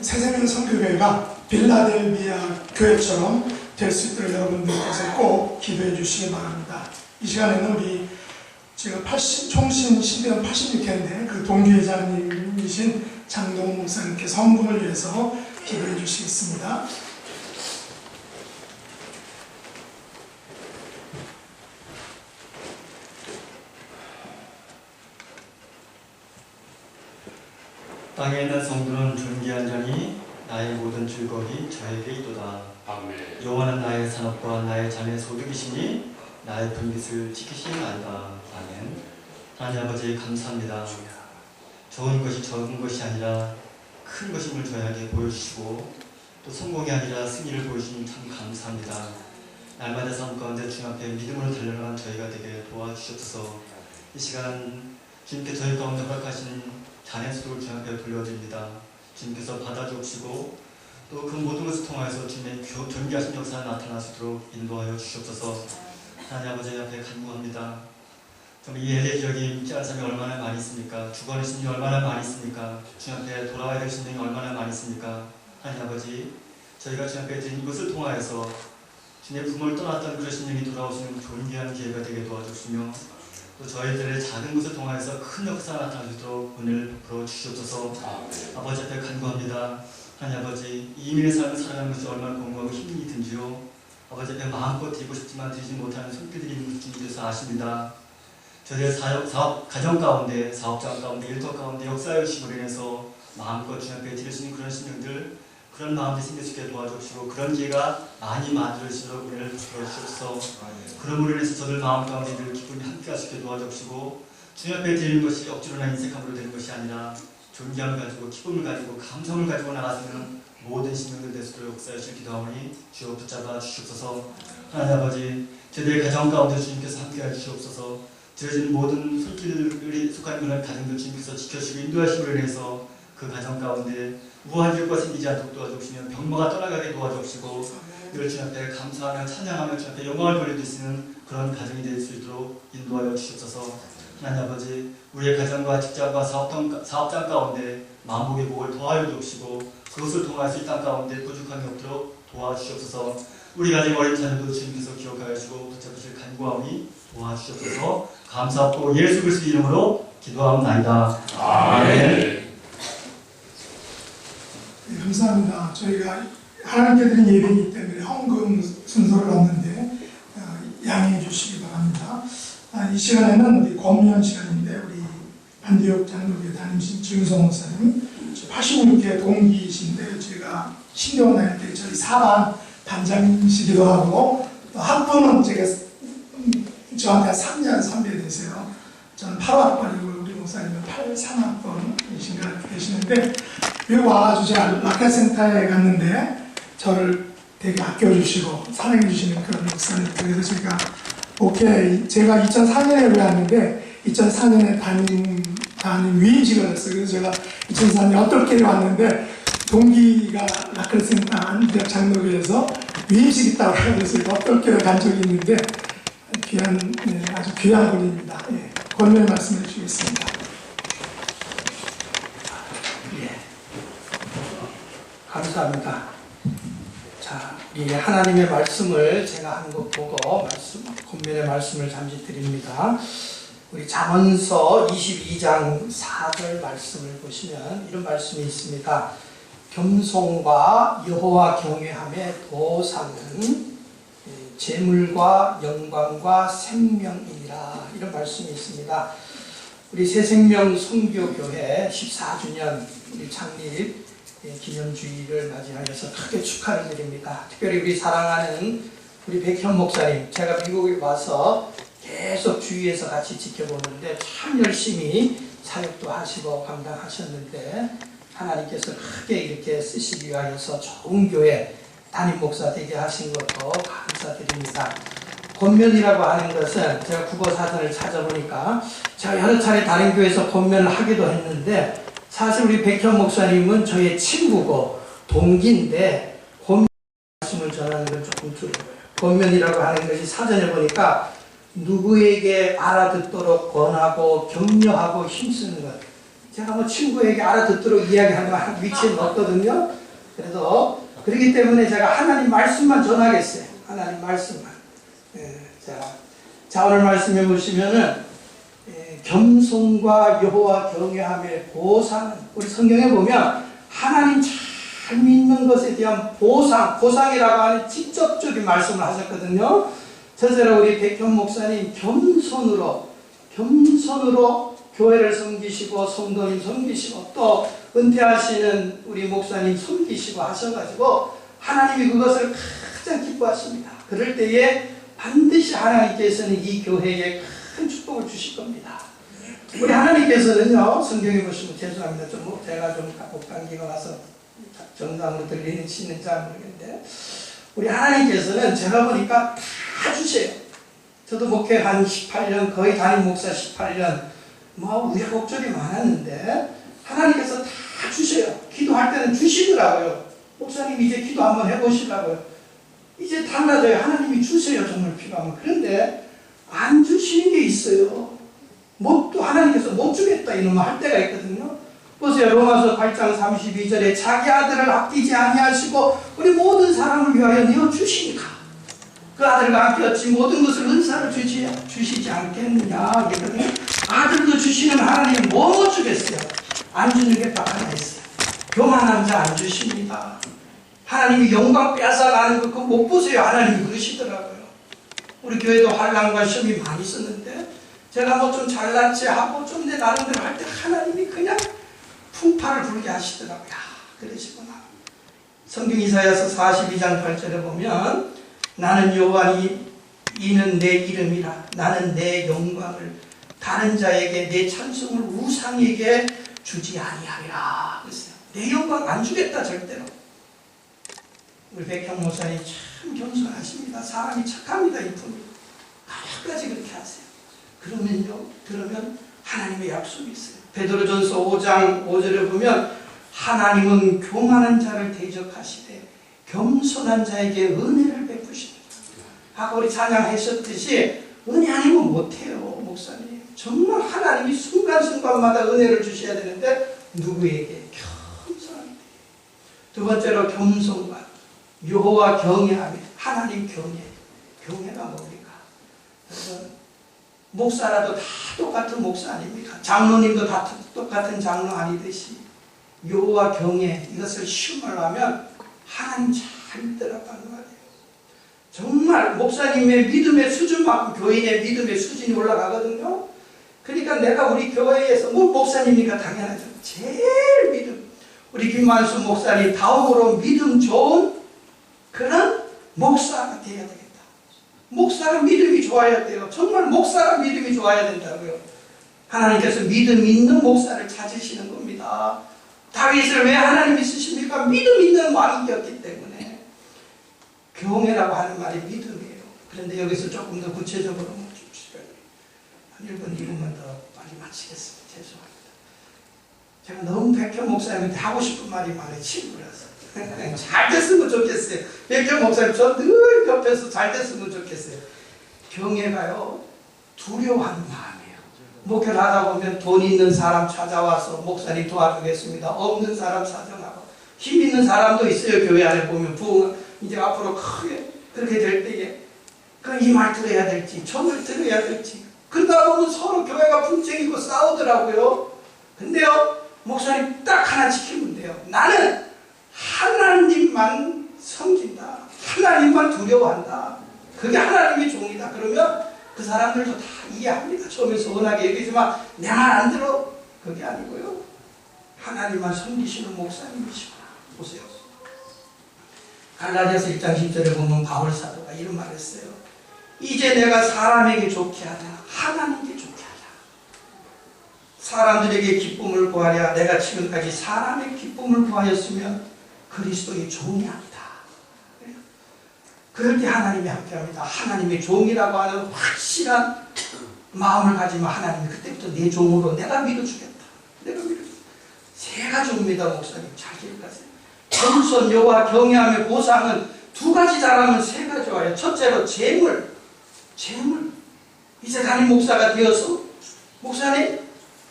새생명 선교회가 빌라델비아 교회처럼 될 수 있도록 여러분들께서 꼭 기도해 주시기 바랍니다. 이 시간에는 우리 제가 총신 신대원 86회인데 그 동기회장님이신 장동 목사님께 성금을 위해서 기도해 주시겠습니다. 땅에 있는 성도는 존귀한 자니 나의 모든 즐거움이 저에게 있도다. 아멘. 여호와는 나의 산업과 나의 자녀의 소득이시니 나의 분깃을 지키시나이다. 아멘. 하나님 아버지 감사합니다. 좋은 것이 적은 것이 아니라 큰 것임을 저희에게 보여주시고 또 성공이 아니라 승리를 보여주시니 참 감사합니다. 날마다 삶 가운데 주님 앞에 믿음으로 달려나간 저희가 되게 도와주셨어서 이 시간 주님께 저희 가운데 허락하신 자녀 수를 주님 앞에 돌려드립니다. 주님께서 받아주시고 또 그 모든 것을 통하여서 주님의 존귀하신 역사가 나타날 수 있도록 인도하여 주시옵소서. 하나님 아버지 앞에 간구합니다. 정말 이 LA 지역에 임재할 사람이 얼마나 많이 있습니까? 죽어가는 신이 얼마나 많이 있습니까? 주님 앞에 돌아와야 될 신이 얼마나 많이 있습니까? 하나님 아버지, 저희가 주님 앞에 드린 이것을 통하여서 주님의 품을 떠났던 그러신 영이 돌아오시는 존귀한 기회가 되게 도와주시며 또 저희들의 작은 것을 통하여서 큰 역사가 나타나도록 은혜를 부어주시옵소서. 아버지 앞에 간구합니다. 하나님 아버지, 이민의 삶을 살아가는 것이 얼마나 공부하고 힘이 든지요. 아버지 앞에 마음껏 드리고 싶지만 드리지 못하는 손길들이 있는 것을 주님께서 아십니다. 저희의 사업, 가정 가운데, 사업장 가운데, 일터 가운데 역사의 힘으로 인해서 마음껏 주님 앞에 드릴 수 있는 그런 신령들, 그런 마음이 생길 수 있게 도와주시고 그런 기회가 많이 만들어지도록 은혜를 부어주시옵소서. 그러므로 인해서 저들 마음 가운데 늘 기쁨이 함께 하시게 도와주시고 주님 앞에 드리는 것이 억지로나 인색함으로 되는 것이 아니라 존경을 가지고 기쁨을 가지고 감성을 가지고 나가시는 모든 신령들 되시도록 역사하실 기도하오니 주여 붙잡아 주시옵소서. 하나님 아버지, 저희들의 가정 가운데 주님께서 함께해 주시옵소서. 드려진 모든 손길들이 속한 그런 가정들 주님께서 지켜주시고 인도하심으로 인해서 그 가정 가운데 우한 일과 생기지 않도록 도와주시며 병마가 떠나가게 도와주시고 늘 주님 앞에 감사하며 찬양하며 주님 앞에 영광을 돌릴 수 있는 그런 가정이 될 수 있도록 인도하여 주시옵소서. 하나님 아버지, 우리의 가정과 직장과 사업장 가운데 만복의 복을 더하여 주시고 그것을 통하여서 이 땅 가운데 부족함이 없도록 도와주시옵소서. 우리 가정 어린 자녀도 주님께서 기억하여 주시고 붙잡으실 간구하오니 도와주시옵소서. 감사하고 예수 그리스도 이름으로 기도하옵나이다. 아멘. 네, 감사합니다. 저희가 하나님께 드린 예배이기 때문에 헌금 순서를 왔는데 양해해 주시기 바랍니다. 이 시간에는 우리 권면 시간인데 우리 안디옥 장로교회 담임신 지은성 목사님 86회 동기이신데 제가 신대원 다닐 때 저희 4반 반장이시기도 하고 학부는 제가 저한테 3년 선배 되세요. 저는 8학번이고 우리 목사님은 83학번이신가 되시는데 여기 와가지고 제가 라카센터에 갔는데 저를 되게 아껴주시고 사랑해주시는 그런 목사님. 그래서 제가 제가 2004년에 왔는데 2004년에 담임 위임직을 했어요. 그래서 제가 2004년에 어떻게 왔는데 동기가 라카센터 안디옥 장로교회에서 위임직 있다고 해서 어떻게 간 적이 있는데 아주 귀한 분입니다. 예, 권면 말씀해 주시겠습니다. 예, 감사합니다. 자, 우리 하나님의 말씀을 제가 한 것 보고 권면의 말씀을 잠시 드립니다. 우리 잠언서 22장 4절 말씀을 보시면 이런 말씀이 있습니다. 겸손과 여호와 경외함의 도상은 재물과 영광과 생명이니라. 이런 말씀이 있습니다. 우리 새생명 선교교회 14주년 우리 창립 기념주의를 맞이하여서 크게 축하를 드립니다. 특별히 우리 사랑하는 우리 백현 목사님, 제가 미국에 와서 계속 주위에서 같이 지켜보는데 참 열심히 사역도 하시고 감당하셨는데 하나님께서 크게 이렇게 쓰시기 위하여서 좋은 교회 담임 목사 되게 하신 것도 감사드립니다. 권면이라고 하는 것은 제가 국어사전을 찾아보니까 제가 여러 차례 다른 교회에서 권면을 하기도 했는데 사실 우리 백현 목사님은 저의 친구고 동기인데 권면 말씀을 전하는 건 조금 두려워요. 권면이라고 하는 것이 사전에 보니까 누구에게 알아듣도록 권하고 격려하고 힘쓰는 것. 제가 뭐 친구에게 알아듣도록 이야기하는 위치에 없거든요. 그래서 그렇기 때문에 제가 하나님 말씀만 전하겠어요. 하나님 말씀만. 자, 오늘 말씀해 보시면은 겸손과 여호와 경외함의 보상. 우리 성경에 보면 하나님 잘 믿는 것에 대한 보상이라고 하는 직접적인 말씀을 하셨거든요. 저처럼 우리 백현 목사님 겸손으로 교회를 섬기시고 성도님 섬기시고 또 은퇴하시는 우리 목사님 섬기시고 하셔가지고 하나님이 그것을 가장 기뻐하십니다. 그럴 때에 반드시 하나님께서는 이 교회에 큰 축복을 주실 겁니다. 우리 하나님께서는요, 성경에 보시면 죄송합니다. 제가 좀 감기가 와서 정상으로 들리시는지 잘 모르겠는데 우리 하나님께서는 제가 보니까 다 주세요. 저도 목회 한 18년, 거의 담임 목사 18년, 우여곡절이 많았는데 하나님께서 다 주세요. 기도할 때는 주시더라고요. 목사님 이제 기도 한번 해보시라고요. 이제 달라져요. 하나님이 주세요. 정말 필요하면. 그런데 안 주시는 게 있어요. 또 하나님께서 못 주겠다 이놈 할 때가 있거든요. 보세요. 로마서 8장 32절에 자기 아들을 아끼지 아니하시고 우리 모든 사람을 위하여 내어 주시니까 그 아들과 함께 어찌 모든 것을 은사로 주시지 않겠느냐. 그랬더니 아들도 주시는 하나님은 뭐 못 주겠어요? 안 주는 게 딱 하나 있어요. 교만한 자 안 주십니다. 하나님이 영광 빼앗아가는 거 그거 못 보세요. 하나님이 그러시더라고요. 우리 교회도 환난과 시험이 많이 있었는데 제가 뭐 좀 잘났지 하고 좀 내 나름대로 할 때 하나님이 그냥 풍파를 불게 하시더라고요. 야, 그러시구나. 성경 이사야서 42장 8절에 보면 나는 여호와니 이는 내 이름이라 나는 내 영광을 다른 자에게 내 찬송을 우상에게 주지 아니하리라 그랬어요. 내 영광 안 주겠다 절대로. 우리 백형 목사님 참 겸손하십니다. 사람이 착합니다. 이분이 끝까지 그렇게 하세요. 그러면 하나님의 약속이 있어요. 베드로전서 5장 5절에 보면 하나님은 교만한 자를 대적하시되 겸손한 자에게 은혜를 베푸십니다. 아까 우리 찬양하셨듯이 은혜 아니면 못해요. 목사님 정말 하나님이 순간순간마다 은혜를 주셔야 되는데 누구에게? 겸손한테. 두 번째로 겸손과 여호와 경외하며 하나님 경외가 뭡니까? 목사라도 다 똑같은 목사 아닙니까? 장로님도 다 똑같은 장로 아니듯이 여호와 경외 이것을 쉬운 말로 하면 하나님 잘 믿으라고 말이에요. 정말 목사님의 믿음의 수준만큼 교인의 믿음의 수준이 올라가거든요. 그러니까 내가 우리 교회에서 뭐 목사님이니까 당연하죠. 제일 믿음 우리 김만수 목사님 다음으로 믿음 좋은 그런 목사가 되어야 되겠다. 목사가 믿음이 좋아야 돼요. 정말 목사가 믿음이 좋아야 된다고요. 하나님께서 믿음 있는 목사를 찾으시는 겁니다. 다윗을 왜 하나님이 쓰십니까? 믿음 있는 왕이었기 때문에. 경외라고 하는 말이 믿음이에요. 그런데 여기서 조금 더 구체적으로 묻읍시다. 한 1분, 2분만 더 빨리 마치겠습니다. 죄송합니다. 제가 너무 백현 목사님한테 하고 싶은 말이 많아요. 친구라서. 잘 됐으면 좋겠어요. 백현 목사님 저 늘 옆에서 잘 됐으면 좋겠어요. 경외가요 두려워하는 마음이에요. 목회를 하다 보면 돈 있는 사람 찾아와서 목사님 도와주겠습니다. 없는 사람 사정하고 힘 있는 사람도 있어요. 교회 안에 보면 부흥 이제 앞으로 크게 그렇게 될 때에 이 말 들어야 될지 저 말 들어야 될지 그러다 보면 서로 교회가 분쟁이고 싸우더라고요. 근데요 목사님 딱 하나 지키면 돼요. 나는 하나님만 섬긴다. 하나님만 두려워한다. 그게 하나님의 종이다. 그러면 그 사람들도 다 이해합니다. 처음에 서운하게 얘기하지만 내 말 안 들어. 그게 아니고요. 하나님만 섬기시는 목사님이시구나. 보세요. 갈라디아서 1장 10절에 보면 바울 사도가 이런 말을 했어요. 이제 내가 사람에게 좋게 하냐 하나님께 좋게 하냐. 사람들에게 기쁨을 구하랴 내가 지금까지 사람의 기쁨을 구하였으면 그리스도의 종이 아니다. 그럴 때 하나님이 함께합니다. 하나님의 종이라고 하는 확실한 마음을 가지면 하나님이 그때부터 내 종으로 내가 믿어주겠다. 내가 믿어주겠다. 세 가지입니다. 목사님 잘 기억하세요. 겸손, 여호와 경외하며 보상은 두 가지 잘하면 세 가지 와요. 첫째로 재물. 이제 담임 목사가 되어서 목사님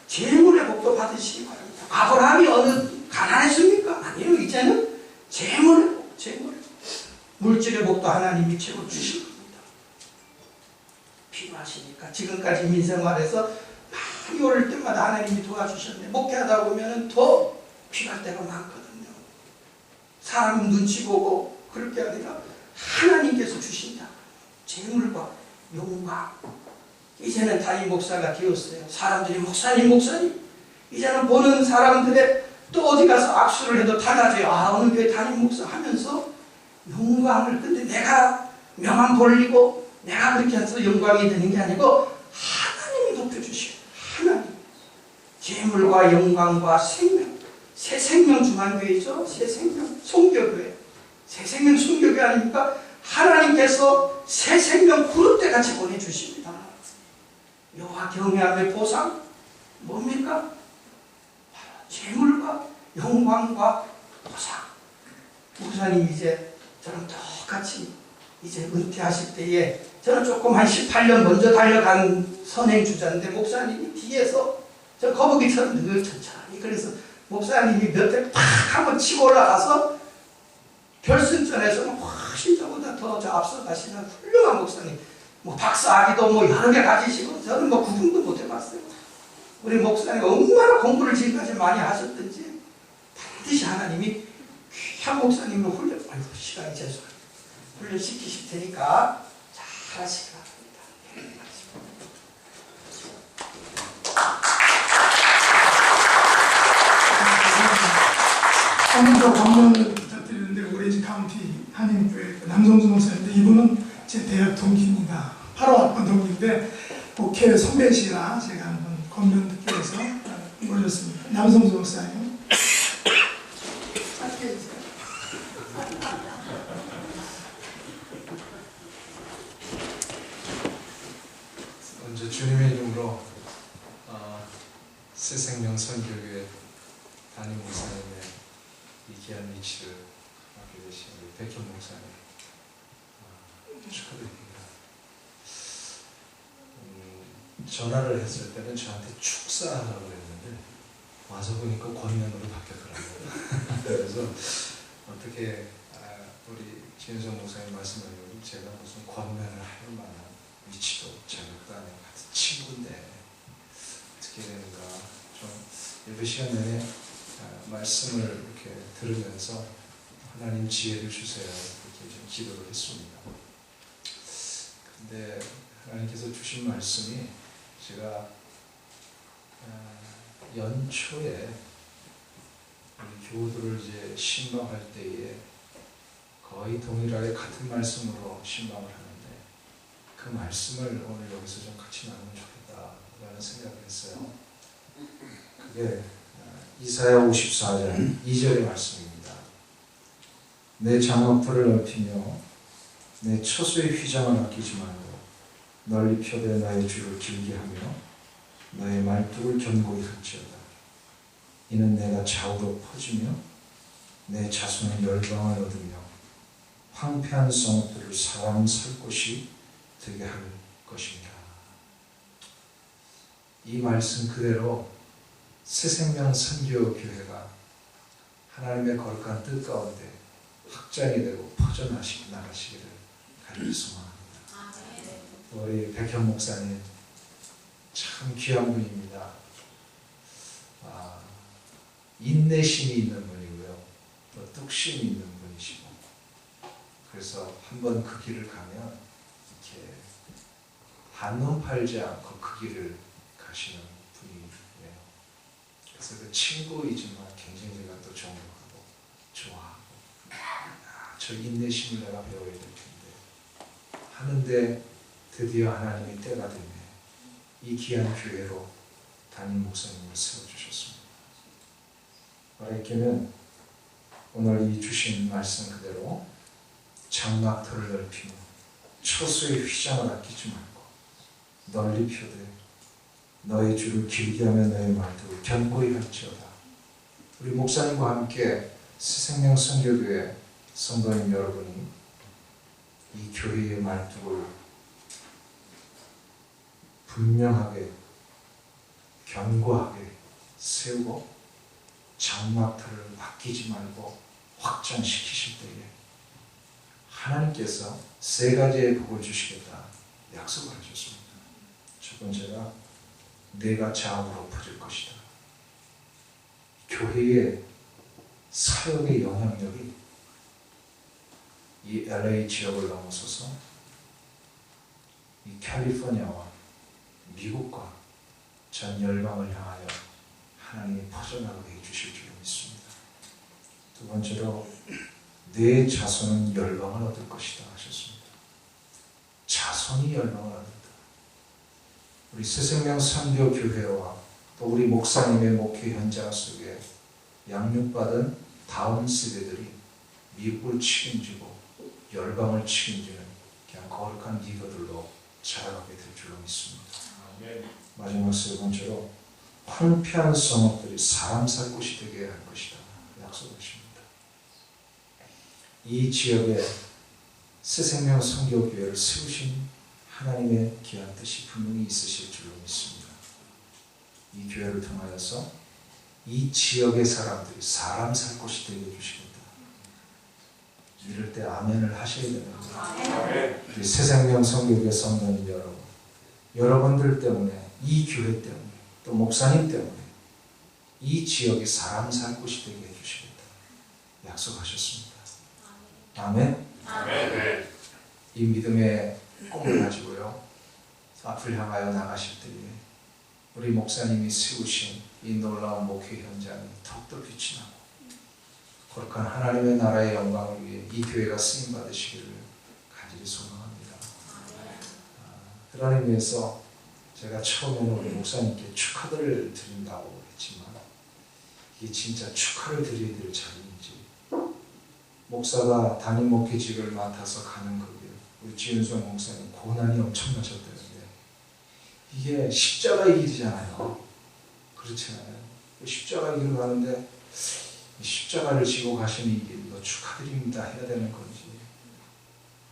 재물의 복도 받으시기 바랍니다. 아브라함이 어느 가난했습니까? 아니요. 이제는 재물의 복, 물질의 복도 하나님이 최고 주신 겁니다. 필요하시니까 지금까지 민생활에서 많이 오를 때마다 하나님이 도와주셨네. 목회하다 보면 더 필요할 때가 많거든요. 사람 눈치 보고 그럴 게 아니라 하나님께서 주신다. 재물과 영광. 이제는 담임 목사가 되었어요. 사람들이 목사님 이제는 보는 사람들의 또 어디 가서 악수를 해도 달라져요. 아 어느 교회 담임 목사 하면서 영광을 근데 내가 명함 돌리고 내가 그렇게 해서 영광이 되는 게 아니고 하나님이 높여주시고 하나님 재물과 영광과 생명 새 생명 중앙교회죠. 새 생명 송교교회 새 생명 송교교회 아닙니까? 하나님께서 새 생명 그룹대 같이 보내주십니다. 여호와 경외하며 보상 뭡니까? 재물과 영광과 보상. 목사님 이제 저는 똑같이 이제 은퇴하실 때에 저는 조금 한 18년 먼저 달려간 선행주자인데 목사님이 뒤에서 저 거북이처럼 늘 천천히 그래서 목사님이 몇 대 팍 한번 치고 올라가서 결승전에서는 훨씬 저보다 때부터 저 앞서 가시는 훌륭한 목사님, 뭐 박사학위도 뭐 여러 개 가지시고 저는 뭐 구분도 못 해봤어요. 우리 목사님 얼마나 공부를 지금까지 많이 하셨든지 반드시 하나님이 귀한 목사님을 시간이 죄송합니다. 훈련시키실 테니까 잘 하시기 바랍니다. 오늘도 방문을 부탁드리는데 오레지 카운티 한인교회 남성주 목사인데 이분은 제 대학 동기입니다. 8호 동기인데 목회 선배시라 제가 한번 권면 듣기 위해서 모셨습니다. 남성주 목사님. 짧게 해주세요. 먼저 주님의 이름으로 새생명 선교교회 담임 목사님의 이 귀한 위치를 맡게 되신 우리 백현 목사님 축하드립니다. 전화를 했을 때는 저한테 축사하라고 했는데 와서 보니까 권면으로 바뀌었더라고요. 그래서 어떻게 우리 진성 목사님 말씀하신 제가 무슨 권면을 할 만한 위치도 자격도 아니고 같은 친구인데 어떻게 되는가 좀 예배 시간 내내 말씀을 이렇게 들으면서 하나님 지혜를 주세요 이렇게 좀 기도를 했습니다. 근데 하나님께서 주신 말씀이 제가 연초에 우리 교우들을 이제 신방할 때에 거의 동일하게 같은 말씀으로 신방을 하는데 그 말씀을 오늘 여기서 좀 같이 나누면 좋겠다라는 생각을 했어요. 그게 이사야 54장 2절의 말씀입니다. 내 장막터를 넓히며 내 처소의 휘장을 아끼지 말고 널리 펴대 나의 줄을 길게 하며 너의 말뚝을 견고히 할지어다. 이는 내가 좌우로 퍼지며 내 자손은 열방을 얻으며 황폐한 성읍들을 사람 살 곳이 되게 할 것입니다. 이 말씀 그대로 새생명 선교교회가 하나님의 거룩한 뜻 가운데 확장이 되고 퍼져나가시기를 간절히 소망합니다. 우리 백현 목사님 참 귀한 분입니다. 인내심이 있는 분이고요. 또 뚝심이 있는 분이시고 그래서 한번 그 길을 가면 이렇게 한눈 팔지 않고 그 길을 가시는 분이에요. 그래서 그 친구이지만 굉장히 제가 또 존경하고 좋아하고 저 인내심을 내가 배워야 될 텐데 하는데 드디어 하나님이 때가 되네. 이 귀한 교회로 담임 목사님을 세워주셨습니다. 바라기는 오늘 이 주신 말씀 그대로 장막터를 넓히며 처소의 휘장을 아끼지 말고 널리 펴되 너의 줄을 길게 하며 너의 말뚝을 견고히 할지어다. 우리 목사님과 함께 새생명 선교교회 성도님 여러분이 이 교회의 말뚝을 분명하게 견고하게 세우고 장막터를 아끼지 말고 확장시키실 때에 하나님께서 세 가지의 복을 주시겠다 약속을 하셨습니다. 첫 번째가 내가 좌우로 퍼질 것이다. 교회의 사역의 영향력이 이 LA 지역을 넘어서서 이 캘리포니아와 미국과 전 열방을 향하여 하나님이 퍼져나가게 해주실 줄 믿습니다. 두 번째로 내 자손은 열방을 얻을 것이다 하셨습니다. 자손이 열방을 얻는다. 우리 새생명 선교교회와 또 우리 목사님의 목회 현장 속에 양육받은 다음 세대들이 미국을 책임지고 열방을 책임지는 그냥 거룩한 리더들로 자라가게 될 줄로 믿습니다. 마지막 세 번째로 황폐한 성읍들이 사람 살 곳이 되게 할 것이다 약속하십니다. 이 지역에 새생명 선교교회를 세우신 하나님의 귀한 뜻이 분명히 있으실 줄로 믿습니다. 이 교회를 통하여서 이 지역의 사람들이 사람 살 곳이 되게 해주시겠다. 이럴 때 아멘을 하셔야 되는 거예요. 우리 새생명 성교회 성도님 여러분, 여러분들 때문에, 이 교회 때문에, 또 목사님 때문에 이 지역에 사람 살 곳이 되게 해주시겠다 약속하셨습니다. 아멘. 이 믿음의 꿈을 가지고요, 앞을 향하여 나가실 때에 우리 목사님이 세우신 이 놀라운 목회 현장이 더욱더 빛이 나고 거룩한 하나님의 나라의 영광을 위해 이 교회가 쓰임 받으시기를 간절히 소망합니다. 그런 의미에서 제가 처음에는 우리 목사님께 축하를 드린다고 했지만 이게 진짜 축하를 드려야 될 자리인지, 목사가 담임 목회직을 맡아서 가는 그 길, 우리 지윤성 목사님 고난이 엄청나셨다는데 이게 십자가의 길이잖아요. 그렇잖아요. 십자가의 길을 가는데 십자가를 지고 가시는 이 길, 이거 축하드립니다 해야 되는 건지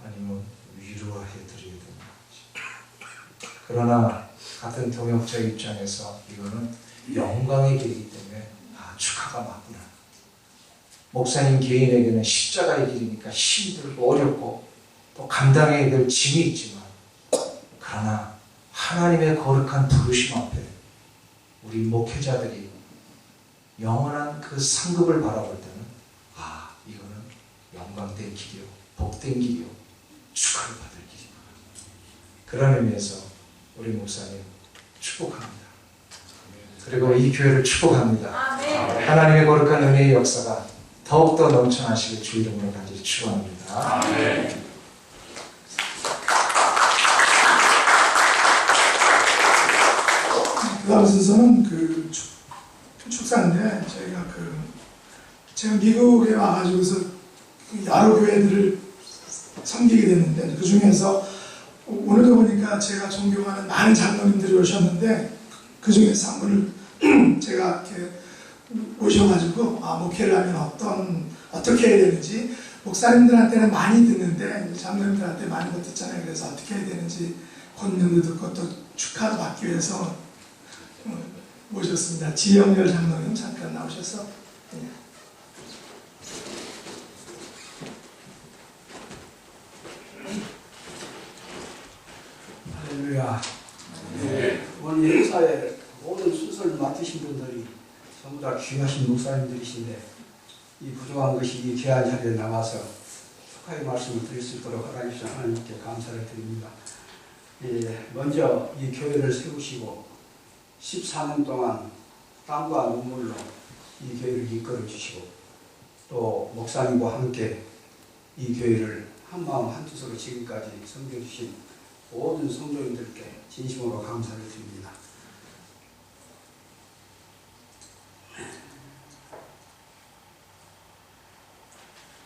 아니면 위로해 드려야 되는 건지. 그러나 같은 동역자 입장에서 이거는 영광의 길이기 때문에 축하가 맞구나. 목사님 개인에게는 십자가의 길이니까 힘들고 어렵고 또 감당해야 될 짐이 있지만, 그러나 하나님의 거룩한 부르심 앞에 우리 목회자들이 영원한 그 상급을 바라볼 때는 이거는 영광된 길이요, 복된 길이요, 축하를 받을 길이구나. 그런 의미에서 우리 목사님 축복합니다. 그리고 이 교회를 축복합니다. 하나님의 거룩한 은혜의 역사가 더욱더 넘쳐나시길 주 이름으로 간절히 축원합니다. 그 다음 순서는 축사인데, 제가 미국에 와가지고서 여러 교회들을 섬기게 됐는데, 그 중에서 오늘도 보니까 제가 존경하는 많은 장로님들이 오셨는데, 그 중에서 한 분을 제가 이렇게 오셔가지고 목회를 하면 어떻게 해야 되는지, 목사님들한테는 많이 듣는데 장로님들한테 많이 못 듣잖아요. 그래서 어떻게 해야 되는지 권면도 듣고 또 축하도 받기 위해서 모셨습니다. 지영렬 장로님 잠깐 나오셔서. 할렐루야. 오늘 이 행사에 모든 순서를 맡으신 분들이 전부 다 귀하신 목사님들이신데, 이 부족한 것이 이 귀한 자리에 나와서 축하의 말씀을 드릴 수 있도록 허락해 주신 하나님께 감사를 드립니다. 먼저 이 교회를 세우시고 14년 동안 땀과 눈물로 이 교회를 이끌어 주시고, 또 목사님과 함께 이 교회를 한마음 한뜻으로 지금까지 섬겨주신 모든 성도님들께 진심으로 감사를 드립니다.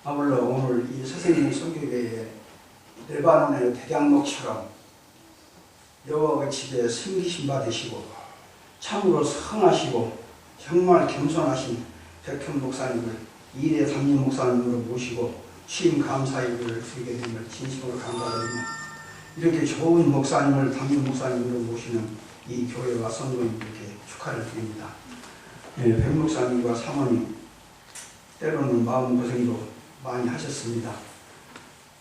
아울러 오늘 이 새생명 선교회에 레바논의 백양목처럼 여호와의 집에 섬기심 받으시고 참으로 선하시고 정말 겸손하신 백현 목사님을 이대 담임 목사님으로 모시고 취임 감사의를 드리게 됨을 진심으로 감사드립니다. 이렇게 좋은 목사님을 담임 목사님으로 모시는 이 교회와 성도님들께 축하를 드립니다. 백 목사님과 사모님 때로는 마음고생도 많이 하셨습니다.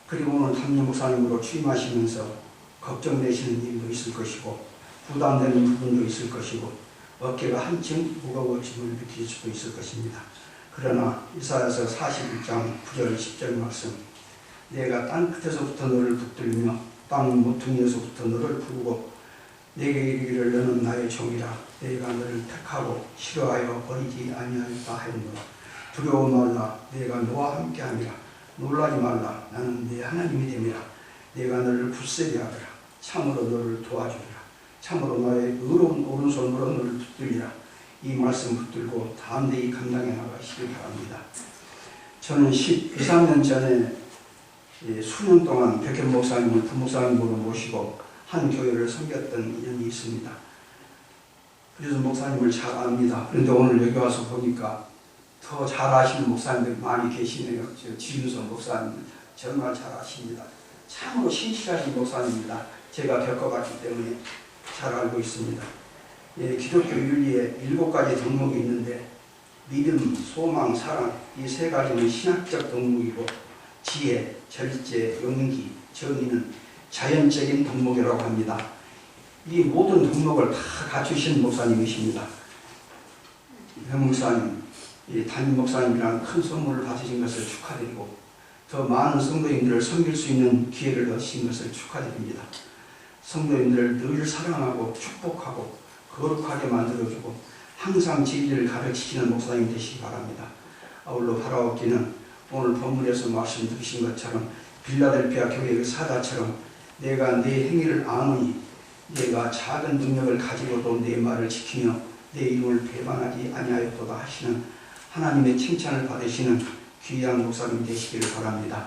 그리고 오늘 담임 목사님으로 취임하시면서 걱정되시는 일도 있을 것이고 부담되는 부분도 있을 것이고 어깨가 한층 무거워짐을 느낄 수도 있을 것입니다. 그러나 이사야서 41장 9절 10절 말씀, 내가 땅 끝에서부터 너를 붙들며 땅 모퉁이에서부터 너를 부르고 내게 이르기를 너는 나의 종이라, 내가 너를 택하고 싫어하여 버리지 아니하였다 하였노라. 두려워 말라, 내가 너와 함께하니라. 놀라지 말라, 나는 네 하나님이 됨이라. 내가 너를 굳세게 하리라. 참으로 너를 도와주리라. 참으로 너의 의로운 오른손으로 너를 붙들리라. 이 말씀 붙들고 담대히 감당해 나가시기 바랍니다. 저는 13년 전에 수년 동안 백현 목사님을 부목사님으로 모시고 한 교회를 섬겼던 인연이 있습니다. 그래서 목사님을 잘 압니다. 그런데 오늘 여기 와서 보니까 더 잘 아시는 목사님들이 많이 계시네요. 지윤선 목사님 정말 잘 아십니다. 참으로 신실하신 목사님입니다. 제가 겪어봤기 때문에 잘 알고 있습니다. 기독교 윤리에 7가지 덕목이 있는데 믿음, 소망, 사랑 이 3가지는 신학적 덕목이고 지혜, 절제, 용기, 정의는 자연적인 덕목이라고 합니다. 이 모든 덕목을 다 갖추신 목사님이십니다. 현 목사님, 이 담임 목사님이라는 큰 선물을 받으신 것을 축하드리고 더 많은 성도인들을 섬길 수 있는 기회를 얻으신 것을 축하드립니다. 성도인들을 늘 사랑하고 축복하고 거룩하게 만들어주고 항상 진리를 가르치시는 목사님 되시기 바랍니다. 아울러 바라옵기는 오늘 본문에서 말씀 드리신 것처럼 빌라델피아 교회의 사자처럼 내가 네 행위를 아노니 내가 작은 능력을 가지고도 내 말을 지키며 내 이름을 배반하지 아니하였도다 하시는 하나님의 칭찬을 받으시는 귀한 목사님 되시기를 바랍니다.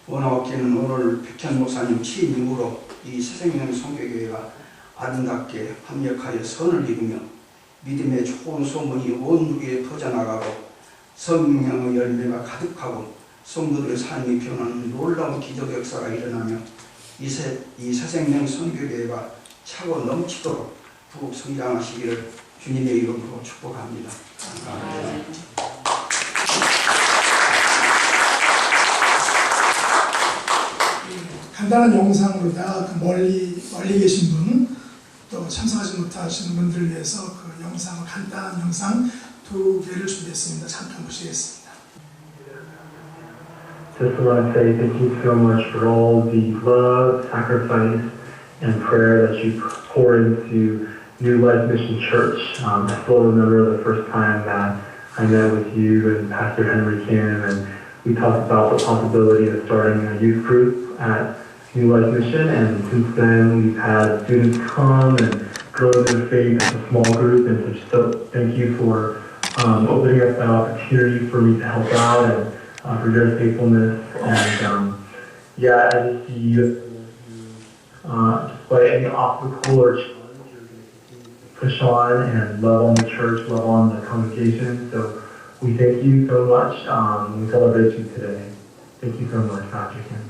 원하옵기는 오늘 백현 목사님 취임 이후로 이 새생명 선교교회가 아름답게 합력하여 선을 이루며 믿음의 좋은 소문이 온 유에 퍼져나가고 성령의 열매가 가득하고 성도들의 삶이 변하는 놀라운 기적 역사가 일어나며 이 새생명 선교교회가 차고 넘치도록 부흥 성장하시기를 주님의 이름으로 축복합니다. 아멘. 간단한 영상으로다가 그 멀리 계신 분, 또 참석하지 못하시는 분들을 위해서 그 영상, 간단한 영상 2개를 준비했습니다. 잠깐 보시겠습니다. Just want to say thank you so much for all the love, sacrifice, and prayer that you pour into New Life Mission Church. I still remember the first time that I met with you and Pastor Henry Kim, and we talked about the possibility of starting a youth group at New Life Mission, and since then we've had students come and grow their faith as a small group, and so thank you for opening up that opportunity for me to help out and for your faithfulness. And yeah, I just see you despite any obstacle or challenge, you're going to continue to push on and love on the church, love on the congregation. So we thank you so much. We celebrate you today. Thank you so much, Pastor Kim.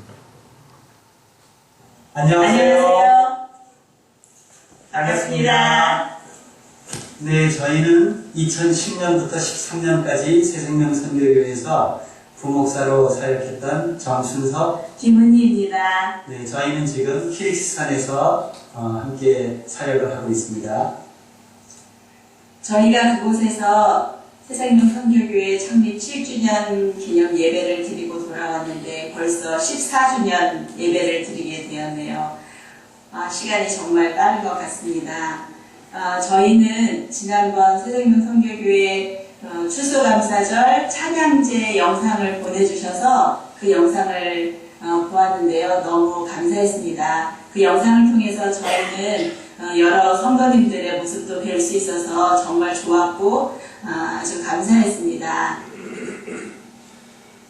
안녕하세요. 반갑습니다. 네, 저희는 2010년부터 13년까지 새생명 선교교회에서 부목사로 사역했던 정순석 김은희입니다. 네, 저희는 지금 키르기스탄에서 함께 사역을 하고 있습니다. 저희가 그곳에서 새생명 선교교회 창립 7주년 기념 예배를 드리고 돌아왔는데 벌써 14주년 예배를 드리게 되었네요. 시간이 정말 빠른 것 같습니다. 저희는 지난번 새생명 선교교회 추수감사절 찬양제 영상을 보내주셔서 그 영상을 보았는데요. 너무 감사했습니다. 그 영상을 통해서 저희는 여러 성도님들의 모습도 뵐 수 있어서 정말 좋았고 아주 감사했습니다.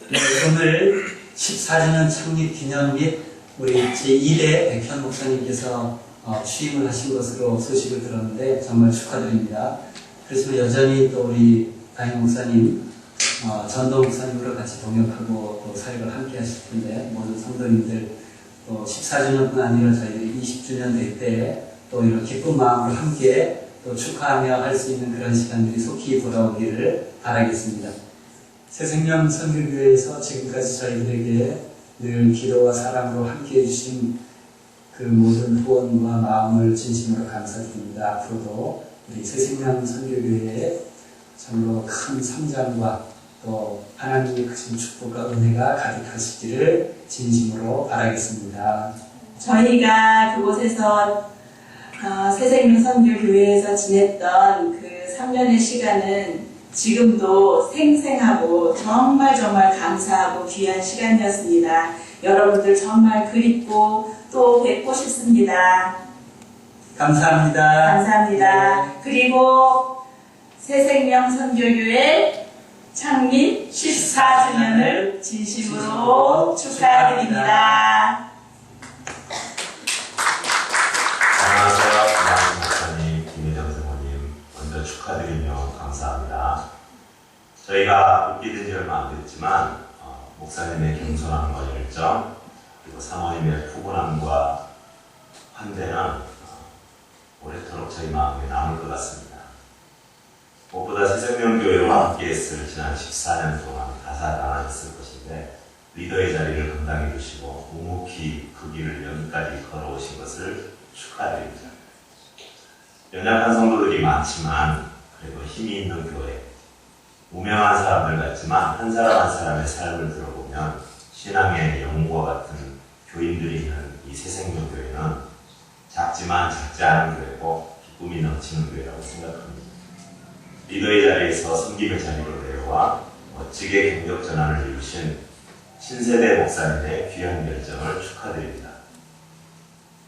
네, 오늘 14주년 창립 기념 및 우리 제2대 백현 목사님께서 취임을 하신 것으로 소식을 들었는데 정말 축하드립니다. 그래서 여전히 또 우리 담임 목사님, 전도 목사님으로 같이 동역하고 또 사역을 함께 하실 텐데 모든 성도님들 또 14주년뿐 아니라 저희들이 20주년 될 때 또 이런 기쁜 마음으로 함께 또 축하하며 할 수 있는 그런 시간들이 속히 돌아오기를 바라겠습니다. 새생명 선교교회에서 지금까지 저희들에게 늘 기도와 사랑으로 함께 해주신 그 모든 후원과 마음을 진심으로 감사드립니다. 앞으로도 우리 새생명 선교교회에 참으로 큰 성장과 또 하나님의 크신 축복과 은혜가 가득하시기를 진심으로 바라겠습니다. 저희가 그곳에서 새생명 선교교회에서 지냈던 그 3년의 시간은 지금도 생생하고 정말 감사하고 귀한 시간이었습니다. 여러분들 정말 그립고 또 뵙고 싶습니다. 감사합니다. 감사합니다. 네. 그리고 새생명 선교교회 창립 14주년을 진심으로 축하드립니다. 안녕하세요. 김학진 목사님, 김혜정 사모님 먼저 축하드리며 감사합니다. 저희가 입게 지 얼마 안 됐지만 목사님의 겸손함과 열정 그리고 사모님의 푸근함과 환대는 오래도록 저희 마음에 남을 것 같습니다. 무엇보다 새생명교회와 함께했을 지난 14년 동안 가사를 안 하셨을 것인데 리더의 자리를 감당해 주시고 묵묵히 그 길을 여기까지 걸어오신 것을 축하드립니다. 연약한 성도들이 많지만 그래도 힘이 있는 교회, 무명한 사람들 같지만 한 사람 한 사람의 삶을 들어보면 신앙의 영웅과 같은 교인들이 있는 이 새생명교회는 작지만 작지 않은 교회고 기쁨이 넘치는 교회라고 생각합니다. 리더의 자리에서 섬김의 자리로 내려와 멋지게 경력 전환을 이루신 신세대 목사님의 귀한 결정을 축하드립니다.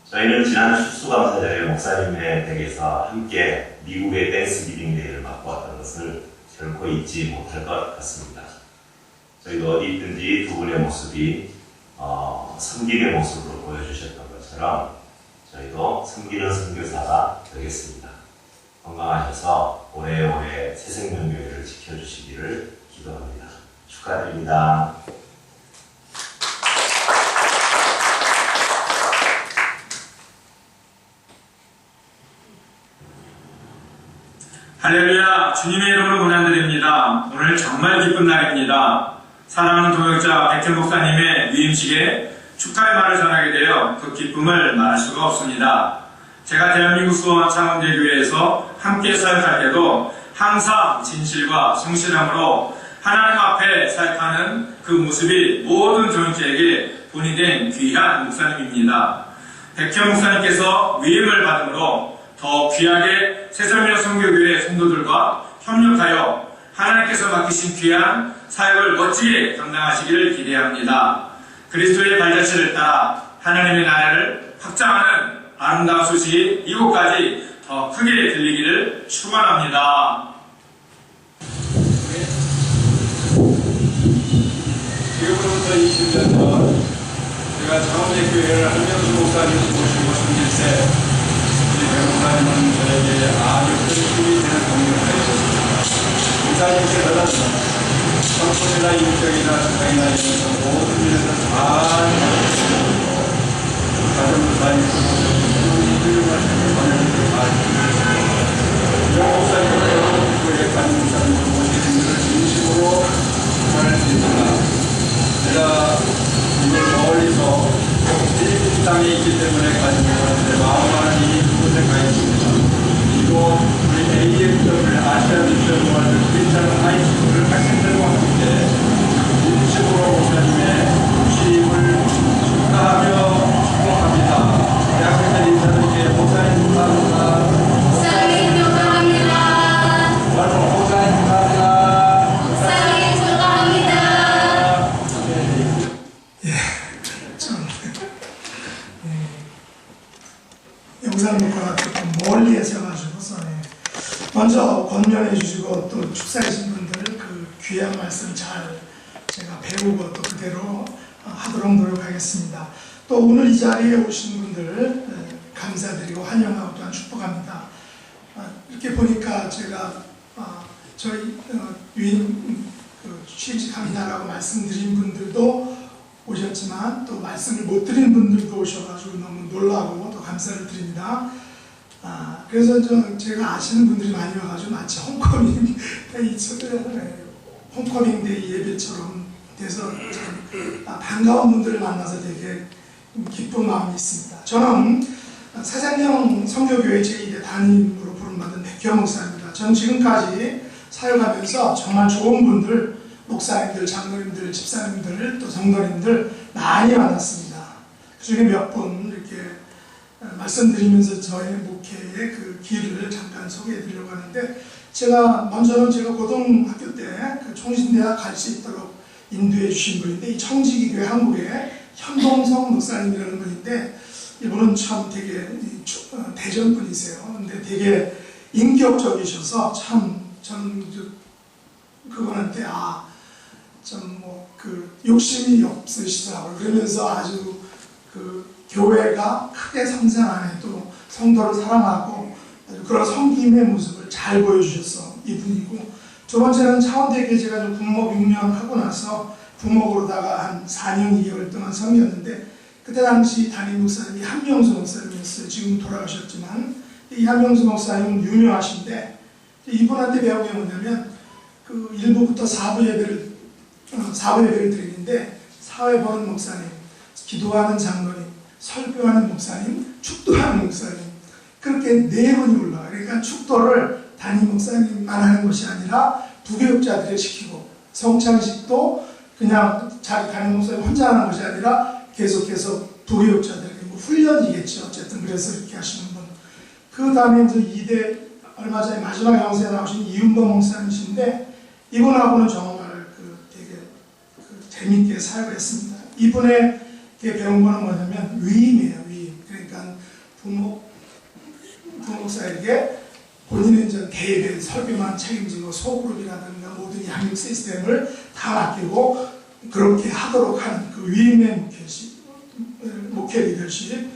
저희는 지난 추수감사절에 목사님의 댁에서 함께 미국의 댄스기빙 데이를 맡고왔던 것을 결코 잊지 못할 것 같습니다. 저희도 어디 있든지 두 분의 모습이 섬김의 모습으로 보여주셨던 것처럼 저희도 섬기는 선교사가 되겠습니다. 건강하셔서 오래오래 새생명교회를 지켜주시기를 기도합니다. 축하드립니다. 할렐루야, 주님의 이름으로 고난드립니다. 오늘 정말 기쁜 날입니다. 사랑하는 동역자 백현 목사님의 위임식에 축하의 말을 전하게 되어 그 기쁨을 말할 수가 없습니다. 제가 대한민국 수원 창원대교회에서 함께 사역할 때도 항상 진실과 성실함으로 하나님 앞에 사역하는 그 모습이 모든 동역자에게 본이 된 귀한 목사님입니다. 백현 목사님께서 위임을 받음으로 더 귀하게 새생명 선교교회 성도들과 협력하여 하나님께서 맡기신 귀한 사역을 멋지게 감당하시기를 기대합니다. 그리스도의 발자취를 따라 하나님의 나라를 확장하는 아름다운 소식이 이곳까지 더 크게 들리기를 축원합니다. 지금부터 20년 전 제가 창원대교회를 한명수 목사님을 모시고 섬길 때 목사님은 저에게 아주 큰 힘이 되는 동력을 해주셨습니다. 목사님께서는 성품이나 인격이나 주장이나 이런 모든 일에서 잘 해주시고 가정 목사님께서 훌륭하시고 번역을 잘 해주셨습니다. 영 목사님께서 교회 간 목사님을 모시는 것을 진심으로 축하드립니다. 제가 이걸 멀리서 필리핀 땅에 있기 때문에 가지고 제 마음만은 이미 그곳에 가 있습니다. 이곳 우리 AFW 아시아 미션 월드 크리스천 하이스쿨 학생들과 함께 진심으로 목사님의 취임을 축하하며 축복합니다. 대학생들 인사드리게 목사님 축하합니다. 목사님 축하합니다. 목사님 축하합니다. 목사님 축하합니다. 영상 녹화가 조금 멀리 해서가지고서 먼저 권면해 주시고 또 축사해주신 분들 그 귀한 말씀 잘 제가 배우고 또 그대로 하도록 노력하겠습니다. 또 오늘 이 자리에 오신 분들 감사드리고 환영하고 또한 축복합니다. 이렇게 보니까 제가 저희 유인 취직합니다라고 말씀드린 분들도 오셨지만 또 말씀을 못 드린 분들도 오셔가지고 너무 놀라고 또 감사를 드립니다. 그래서 제가 아시는 분들이 많이 와가지고 마치 홈커밍 데이 예배처럼 돼서 참 반가운 분들을 만나서 되게 기쁜 마음이 있습니다. 저는 새생명 선교교회 제2대 담임으로 부름받은 백현 목사입니다. 전 지금까지 사역하면서 정말 좋은 분들, 목사님들, 장로님들, 집사님들, 또 성도님들 많이 만났습니다. 그 중에 몇 분 이렇게 말씀드리면서 저의 목회의 그 길을 잠깐 소개해 드리려고 하는데, 먼저는 제가 고등학교 때 그 총신대학 갈 수 있도록 인도해 주신 분인데, 이 청지기교회 한국의 현동성 목사님이라는 분인데, 이분은 참 되게 대전 분이세요. 근데 되게 인격적이셔서 참 저는 그분한테 욕심이 없으시더라고요. 그러면서 아주 그 교회가 크게 성장하네, 또 성도를 사랑하고 그런 섬김의 모습을 잘 보여주셔서 이분이고, 두 번째는 창원대교회 제가 좀 군목 6년 하고 나서 부목으로다가 한 4년 2개월 동안 섬겼는데, 그때 당시 담임 목사님이 한명수 목사님이었어요. 지금 돌아가셨지만 이 한명수 목사님은 유명하신데, 이분한테 배운 게 뭐냐면 그 1부부터 4부 예배를 드리는데 사회 보는 목사님, 기도하는 장로님, 설교하는 목사님, 축도하는 목사님, 그렇게 네 분이 올라와요. 그러니까 축도를 담임 목사님만 하는 것이 아니라 부교육자들이 시키고, 성찬식도 그냥 자기 담임 목사님 혼자 하는 것이 아니라 계속해서 부교육자들에게 뭐 훈련이겠죠. 어쨌든 그래서 이렇게 하시는 분. 그 다음에 이제 2대 얼마 전에 마지막 영상에 나오신 이윤범 목사님이신데, 이분하고는 정말 되게 재밌게 사역을 했습니다. 이분에게 배운 거는 뭐냐면 위임이에요. 위임. 그러니까 부목사에게 본인은 이제 대회 설교만 책임지고 소그룹이라든가 모든 양육 시스템을 다 맡기고 그렇게 하도록 하는 그 위임의 목회 리더십.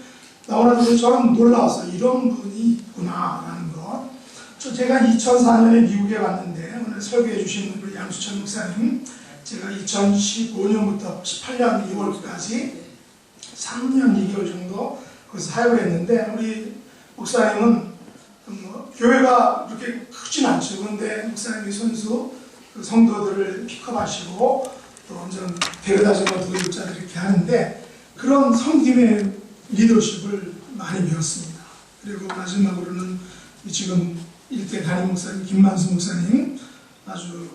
나오는데 저는 놀라워서 이런 분이 있구나라는 것. 제가 2004년에 미국에 왔는데 오늘 설교해 주신 우리 양수천 목사님, 제가 2015년부터 18년 2월까지 3년 2개월 정도 거기서 사역을 했는데, 우리 목사님은 교회가 그렇게 크진 않죠. 그런데 목사님이 손수 성도들을 픽업하시고 또 완전 데려다주는 도의자들 이렇게 하는데, 그런 섬김의 리더십을 많이 배웠습니다. 그리고 마지막으로는 지금 일대 담임 목사님 김만수 목사님, 아주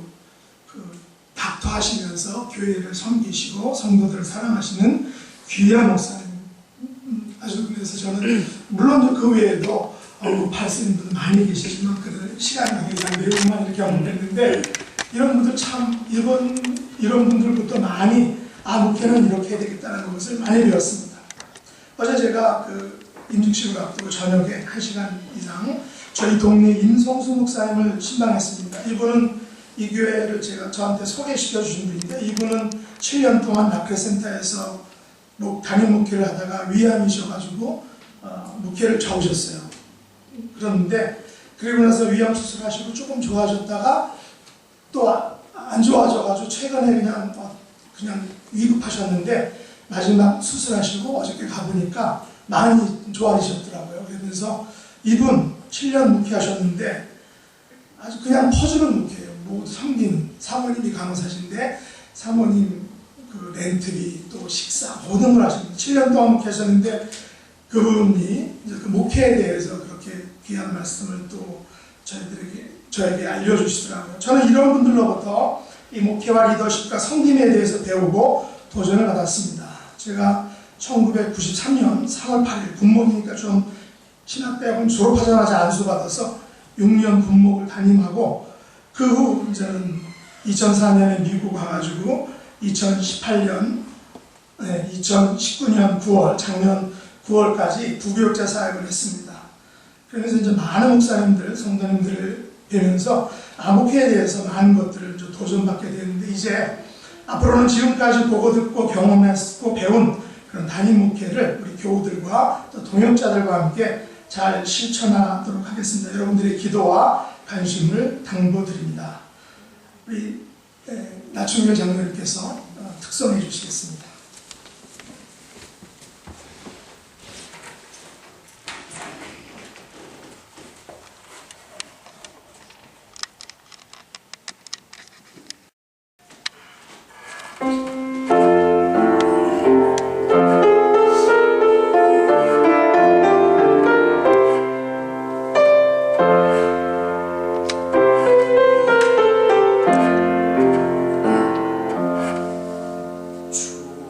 박토하시면서 교회를 섬기시고 성도들을 사랑하시는 귀한 목사님. 아주 그래서 저는 물론 그 외에도 발쓰는 분들 많이 계시지만 그들 시간이 굉장히 매우만 이렇게 언급했는데, 이런 분들 참 이런 분들부터 많이 목회는 이렇게 해야 되겠다는 것을 많이 배웠습니다. 어제 제가 임직식을 앞두고 저녁에 1시간 이상 저희 동네 임성수 목사님을 신방했습니다. 이분은 이 교회를 제가 저한테 소개시켜 주신 분인데, 이분은 7년 동안 낙회센터에서 담임 목회를 하다가 위암이셔가지고 목회를 접으셨어요. 그런데 그리고 나서 위암 수술하시고 조금 좋아졌다가 또 안 좋아져가지고 최근에 그냥 위급하셨는데, 마지막 수술하시고 어저께 가보니까 많이 좋아지셨더라고요. 그러면서 이분 7년 목회하셨는데 아주 그냥 퍼주는 목회예요. 모두 섬기는, 사모님이 간호사신데 사모님 렌트비 또 식사 모든 걸 하십니다. 7년 동안 목회하셨는데 그분이 이제 그 목회에 대해서 그렇게 귀한 말씀을 또 저에게 알려주시더라고요. 저는 이런 분들로부터 이 목회와 리더십과 섬김에 대해서 배우고 도전을 받았습니다. 제가 1993년 3월 8일 군목이니까 좀 신학대학원 졸업하자마자 안수받아서 6년 군목을 담임하고, 그 후 저는 2004년에 미국 가가지고 2019년 9월, 작년 9월까지 부교육자 사역을 했습니다. 그래서 이제 많은 목사님들, 성도님들을 뵈면서 목회에 대해서 많은 것들을 좀 도전받게 되는데, 이제 앞으로는 지금까지 보고 듣고 경험했고 배운 그런 담임 목회를 우리 교우들과 또 동역자들과 함께 잘 실천하도록 하겠습니다. 여러분들의 기도와 관심을 당부드립니다. 우리 나충길 장로님께서 특성해 주시겠습니다. 주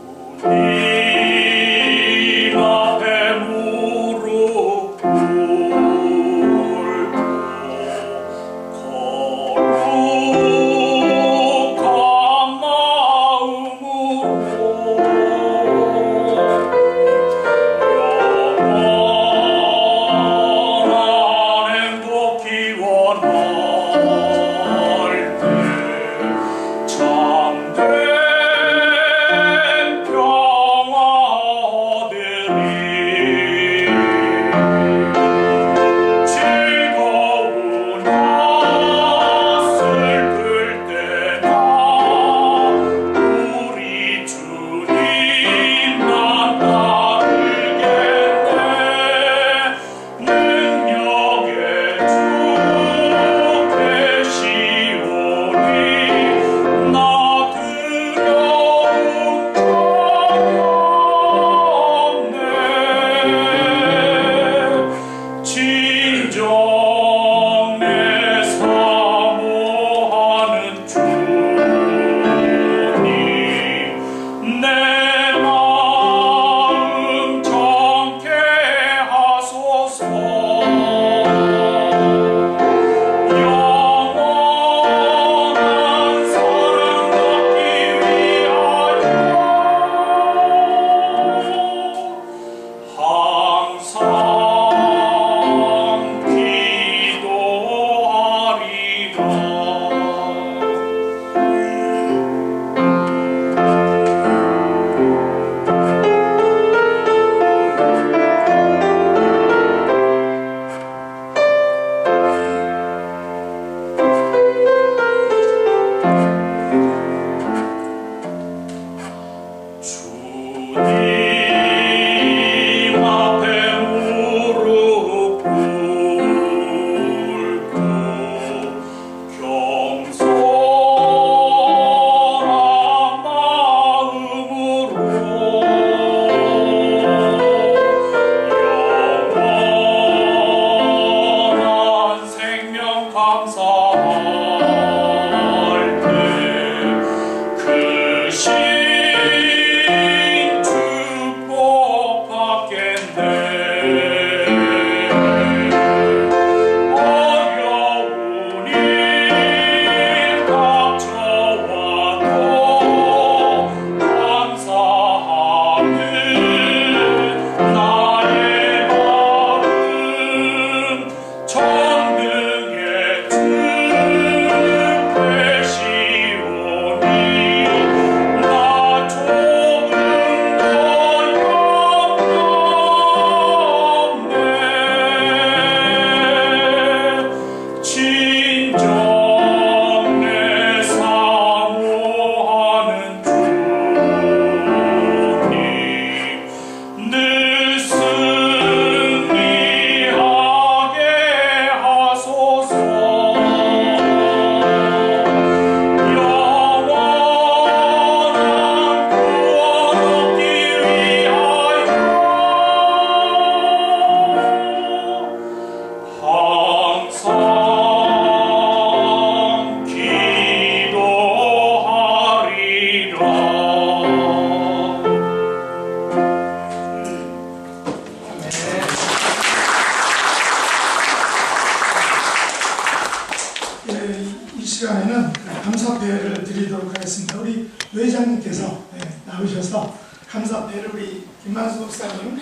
감사패를 드리도록 하겠습니다. 우리 외장님께서 나오셔서 감사패를 우리 김만수 목사님,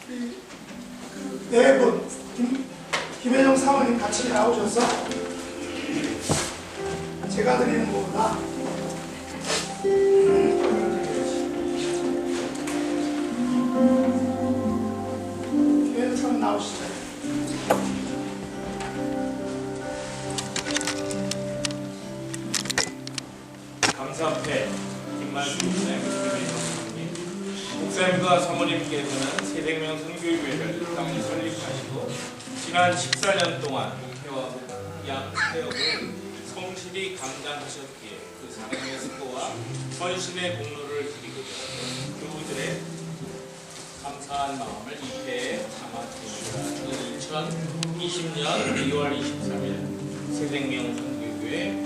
우리 네 분, 김혜정 사모님 같이 나오셔서 제가 드리는 것보다 김혜정 사모님 나오시죠. 감사패 김만수 목사님, 김혜정 목사님과 사모님께서는 새생명 선교교회를 땅에 설립하시고 지난 14년 동안 사역을 성실히 감당하셨기에 그 사랑의 수고와 헌신의 공로를 드리고자 그분들의 감사한 마음을 이 패에 담아드립니다. 2020년 2월 23일 새생명 선교교회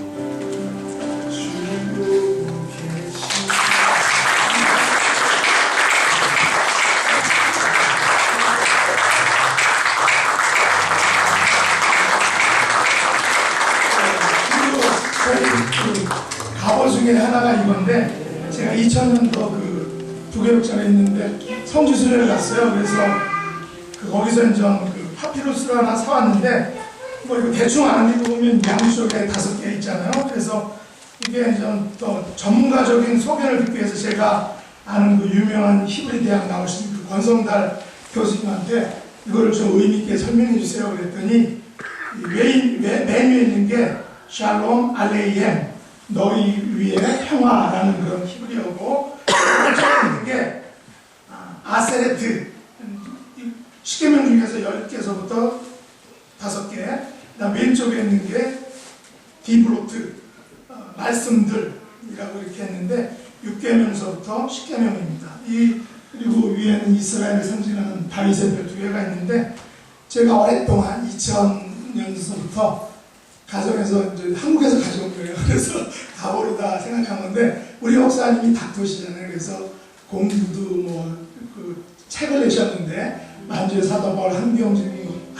가보 중에 하나가 이건데, 제가 2000년도 그 부교육전에 있는데 성지순례를 갔어요. 그래서 거기서 이제 그 파피루스를 하나 사왔는데, 뭐 이거 대충 아는 게 보면 양쪽에 5개 있잖아요. 그래서 이게 이제 또 전문가적인 소견을 듣기 위해서 제가 아는 그 유명한 히브리 대학 나오신 그 권성달 교수님한테 이거를 좀 의미있게 설명해 주세요. 그랬더니 맨 위에 있는 게 샬롬 알레이엠, 너희 위에 평화라는 그런 히브리어고, 왼쪽에 있는 게 아세레트, 10개명 중에서 10개서부터 5개, 그다음 왼쪽에 있는 게 디브로트, 말씀들이라고 이렇게 했는데 6계명서부터 10계명입니다. 그리고 위에는 이스라엘을 상징하는 다윗의 별 2개가 있는데, 제가 오랫동안 2000년서부터 가정에서 이제 한국에서 가져온 거예요. 그래서 가보르다 생각한 건데, 우리 목사님이 닥터시잖아요. 그래서 공부도 뭐 그 책을 내셨는데 만주의 사도 바울, 한경진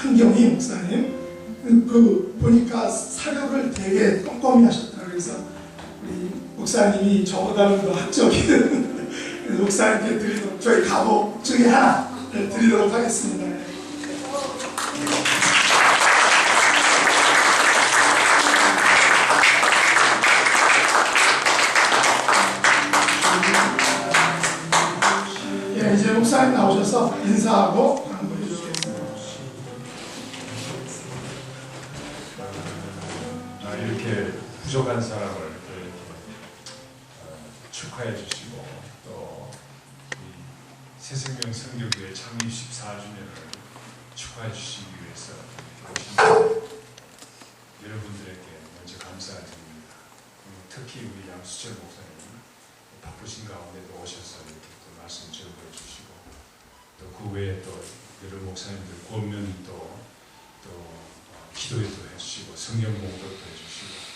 한경희 목사님, 그 보니까 사역을 되게 꼼꼼히 하셨다. 그래서 우리 목사님이 저보다는 더 학적인 목사님께 드리도록, 저희 가복 중에 하나 드리도록 하겠습니다. 예, 이제 목사님 나오셔서 인사하고 한번 해주시겠습니다. 이렇게 부족한 사람을 이렇게 축하해 주시고 또 새생명 선교교회 창립 14주년을 축하해 주시기 위해서 오신 여러분들에게 먼저 감사드립니다. 특히 우리 양수철 목사님 바쁘신 가운데도 오셔서 이렇게 또 말씀 전해 주시고 또 그 외에 또 여러 목사님들 권면도 또 기도도 해주시고 성경 공부도 해주시고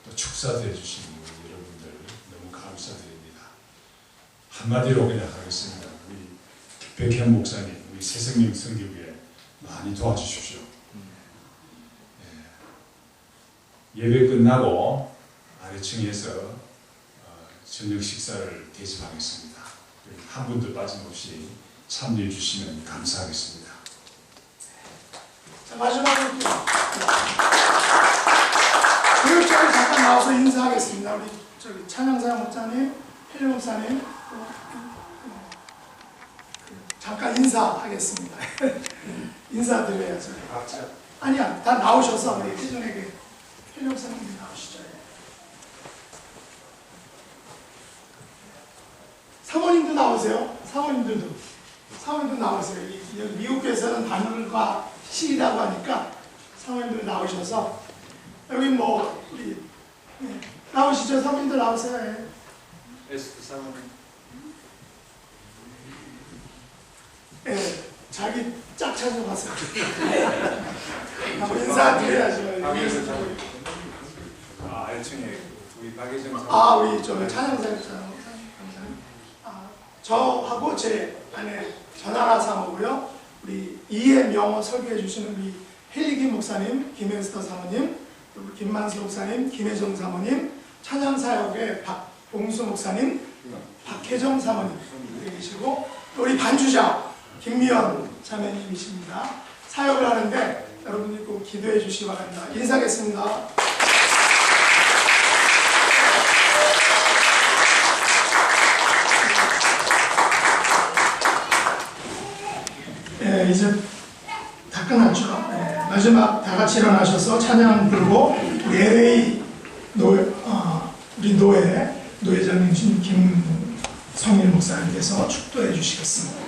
또 축사도 해주시는 우리 여러분들 너무 감사드립니다. 한마디로 그냥 하겠습니다. 우리 백현 목사님, 우리 새생명 선교교회 많이 도와주십시오. 예배 끝나고 아래층에서 저녁 식사를 대접하겠습니다. 한 분도 빠짐없이 참여해 주시면 감사하겠습니다. 자, 마지막으로 교육자를 잠깐 나와서 인사하겠습니다. 우리 저기 찬양사 목사님, 헬리 목사님 잠깐 인사하겠습니다. 인사드려야죠. 아니야, 다 나오셔서 우리 회중에게 헬리 목사님 나오시죠. 사모님도 나오세요. 사모님도 나오세요. 여기 미국에서는 단월과 시이라고 하니까 사모님들 나오셔서 여기 뭐 우리 나오시죠. 사모님들 나오세요. 에스트 사모님. 자기 짝 찾아가서 인사드려야죠. 아래층에 우리 박예정 사모님. 우리 저 찬양사님. 저하고 제 아내 전하나 사모고요. 우리 이해명호 설교해 주시는 우리 헬리김 목사님, 김에스터 사모님, 그리고 김만수 목사님, 김혜정 사모님, 찬양사역의 박봉수 목사님, 박혜정 사모님 계시고 우리 반주자 김미연 자매님이십니다. 사역을 하는데 여러분이 꼭 기도해 주시기 바랍니다. 인사하겠습니다. 이제 다 끝났죠. 마지막 다 같이 일어나셔서 찬양 부르고 우리 LA 우리 노회장님 김성일 목사님께서 축도해 주시겠습니다.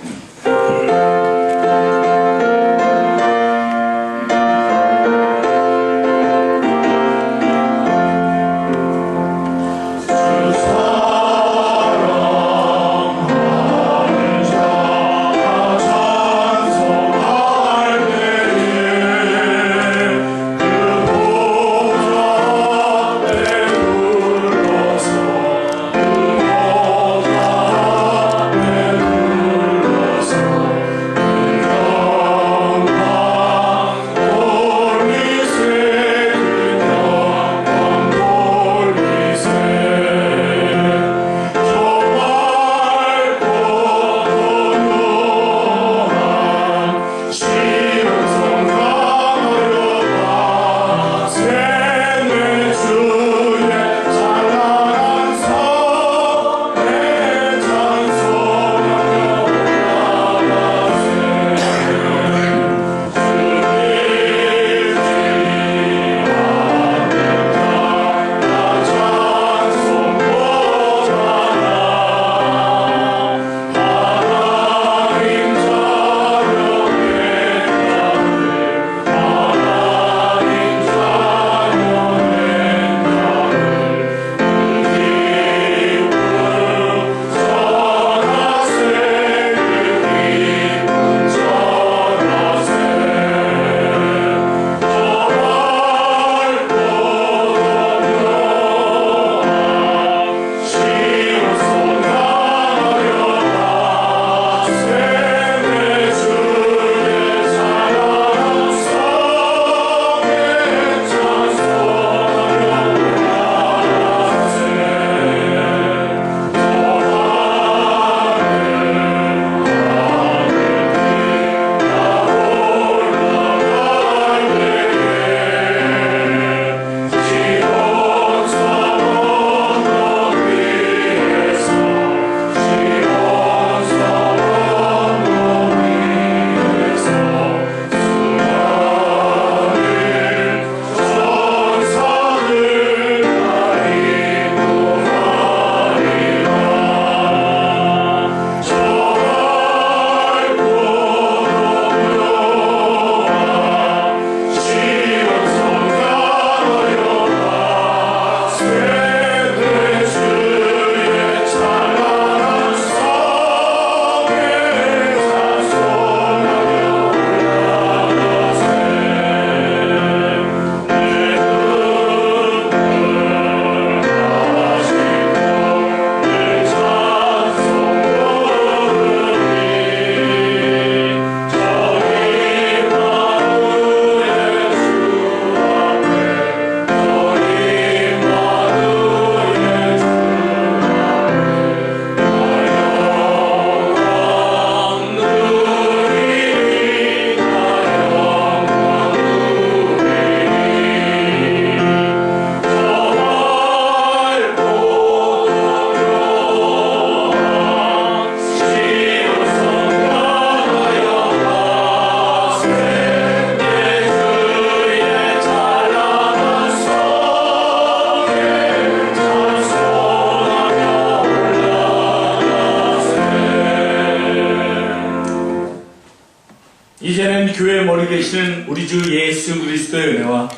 교회 머리 되시는 우리 주 예수 그리스도의 은혜와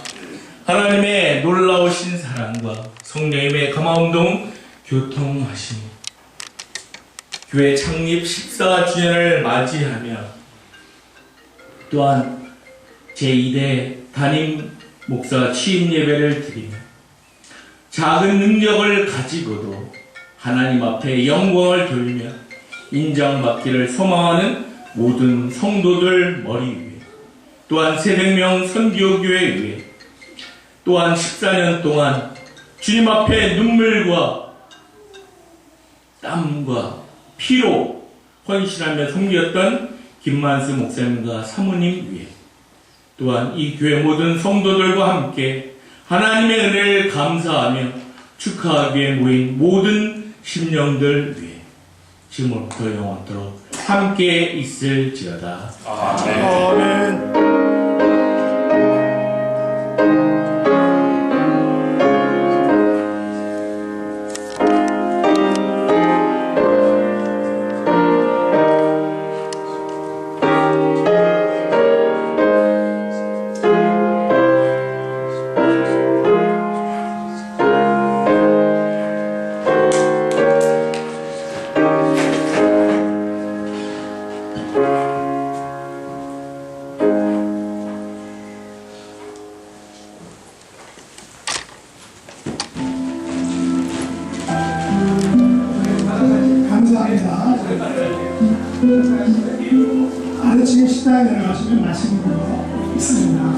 하나님의 놀라우신 사랑과 성령님의 감화운동 교통하심, 교회 창립 14주년을 맞이하며 또한 제2대 담임 목사 취임 예배를 드리며 작은 능력을 가지고도 하나님 앞에 영광을 돌리며 인정받기를 소망하는 모든 성도들 머리 위에, 또한 새생명 선교교회 위에, 또한 14년 동안 주님 앞에 눈물과 땀과 피로 헌신하며 섬겼던 김만수 목사님과 사모님 위에, 또한 이 교회 모든 성도들과 함께 하나님의 은혜를 감사하며 축하하기 위해 모인 모든 심령들 위해 지금부터 영원토록 함께 있을지어다. 아멘. 아멘. 아래층에 식당에 내려가시면 맛있는 거 있습니다.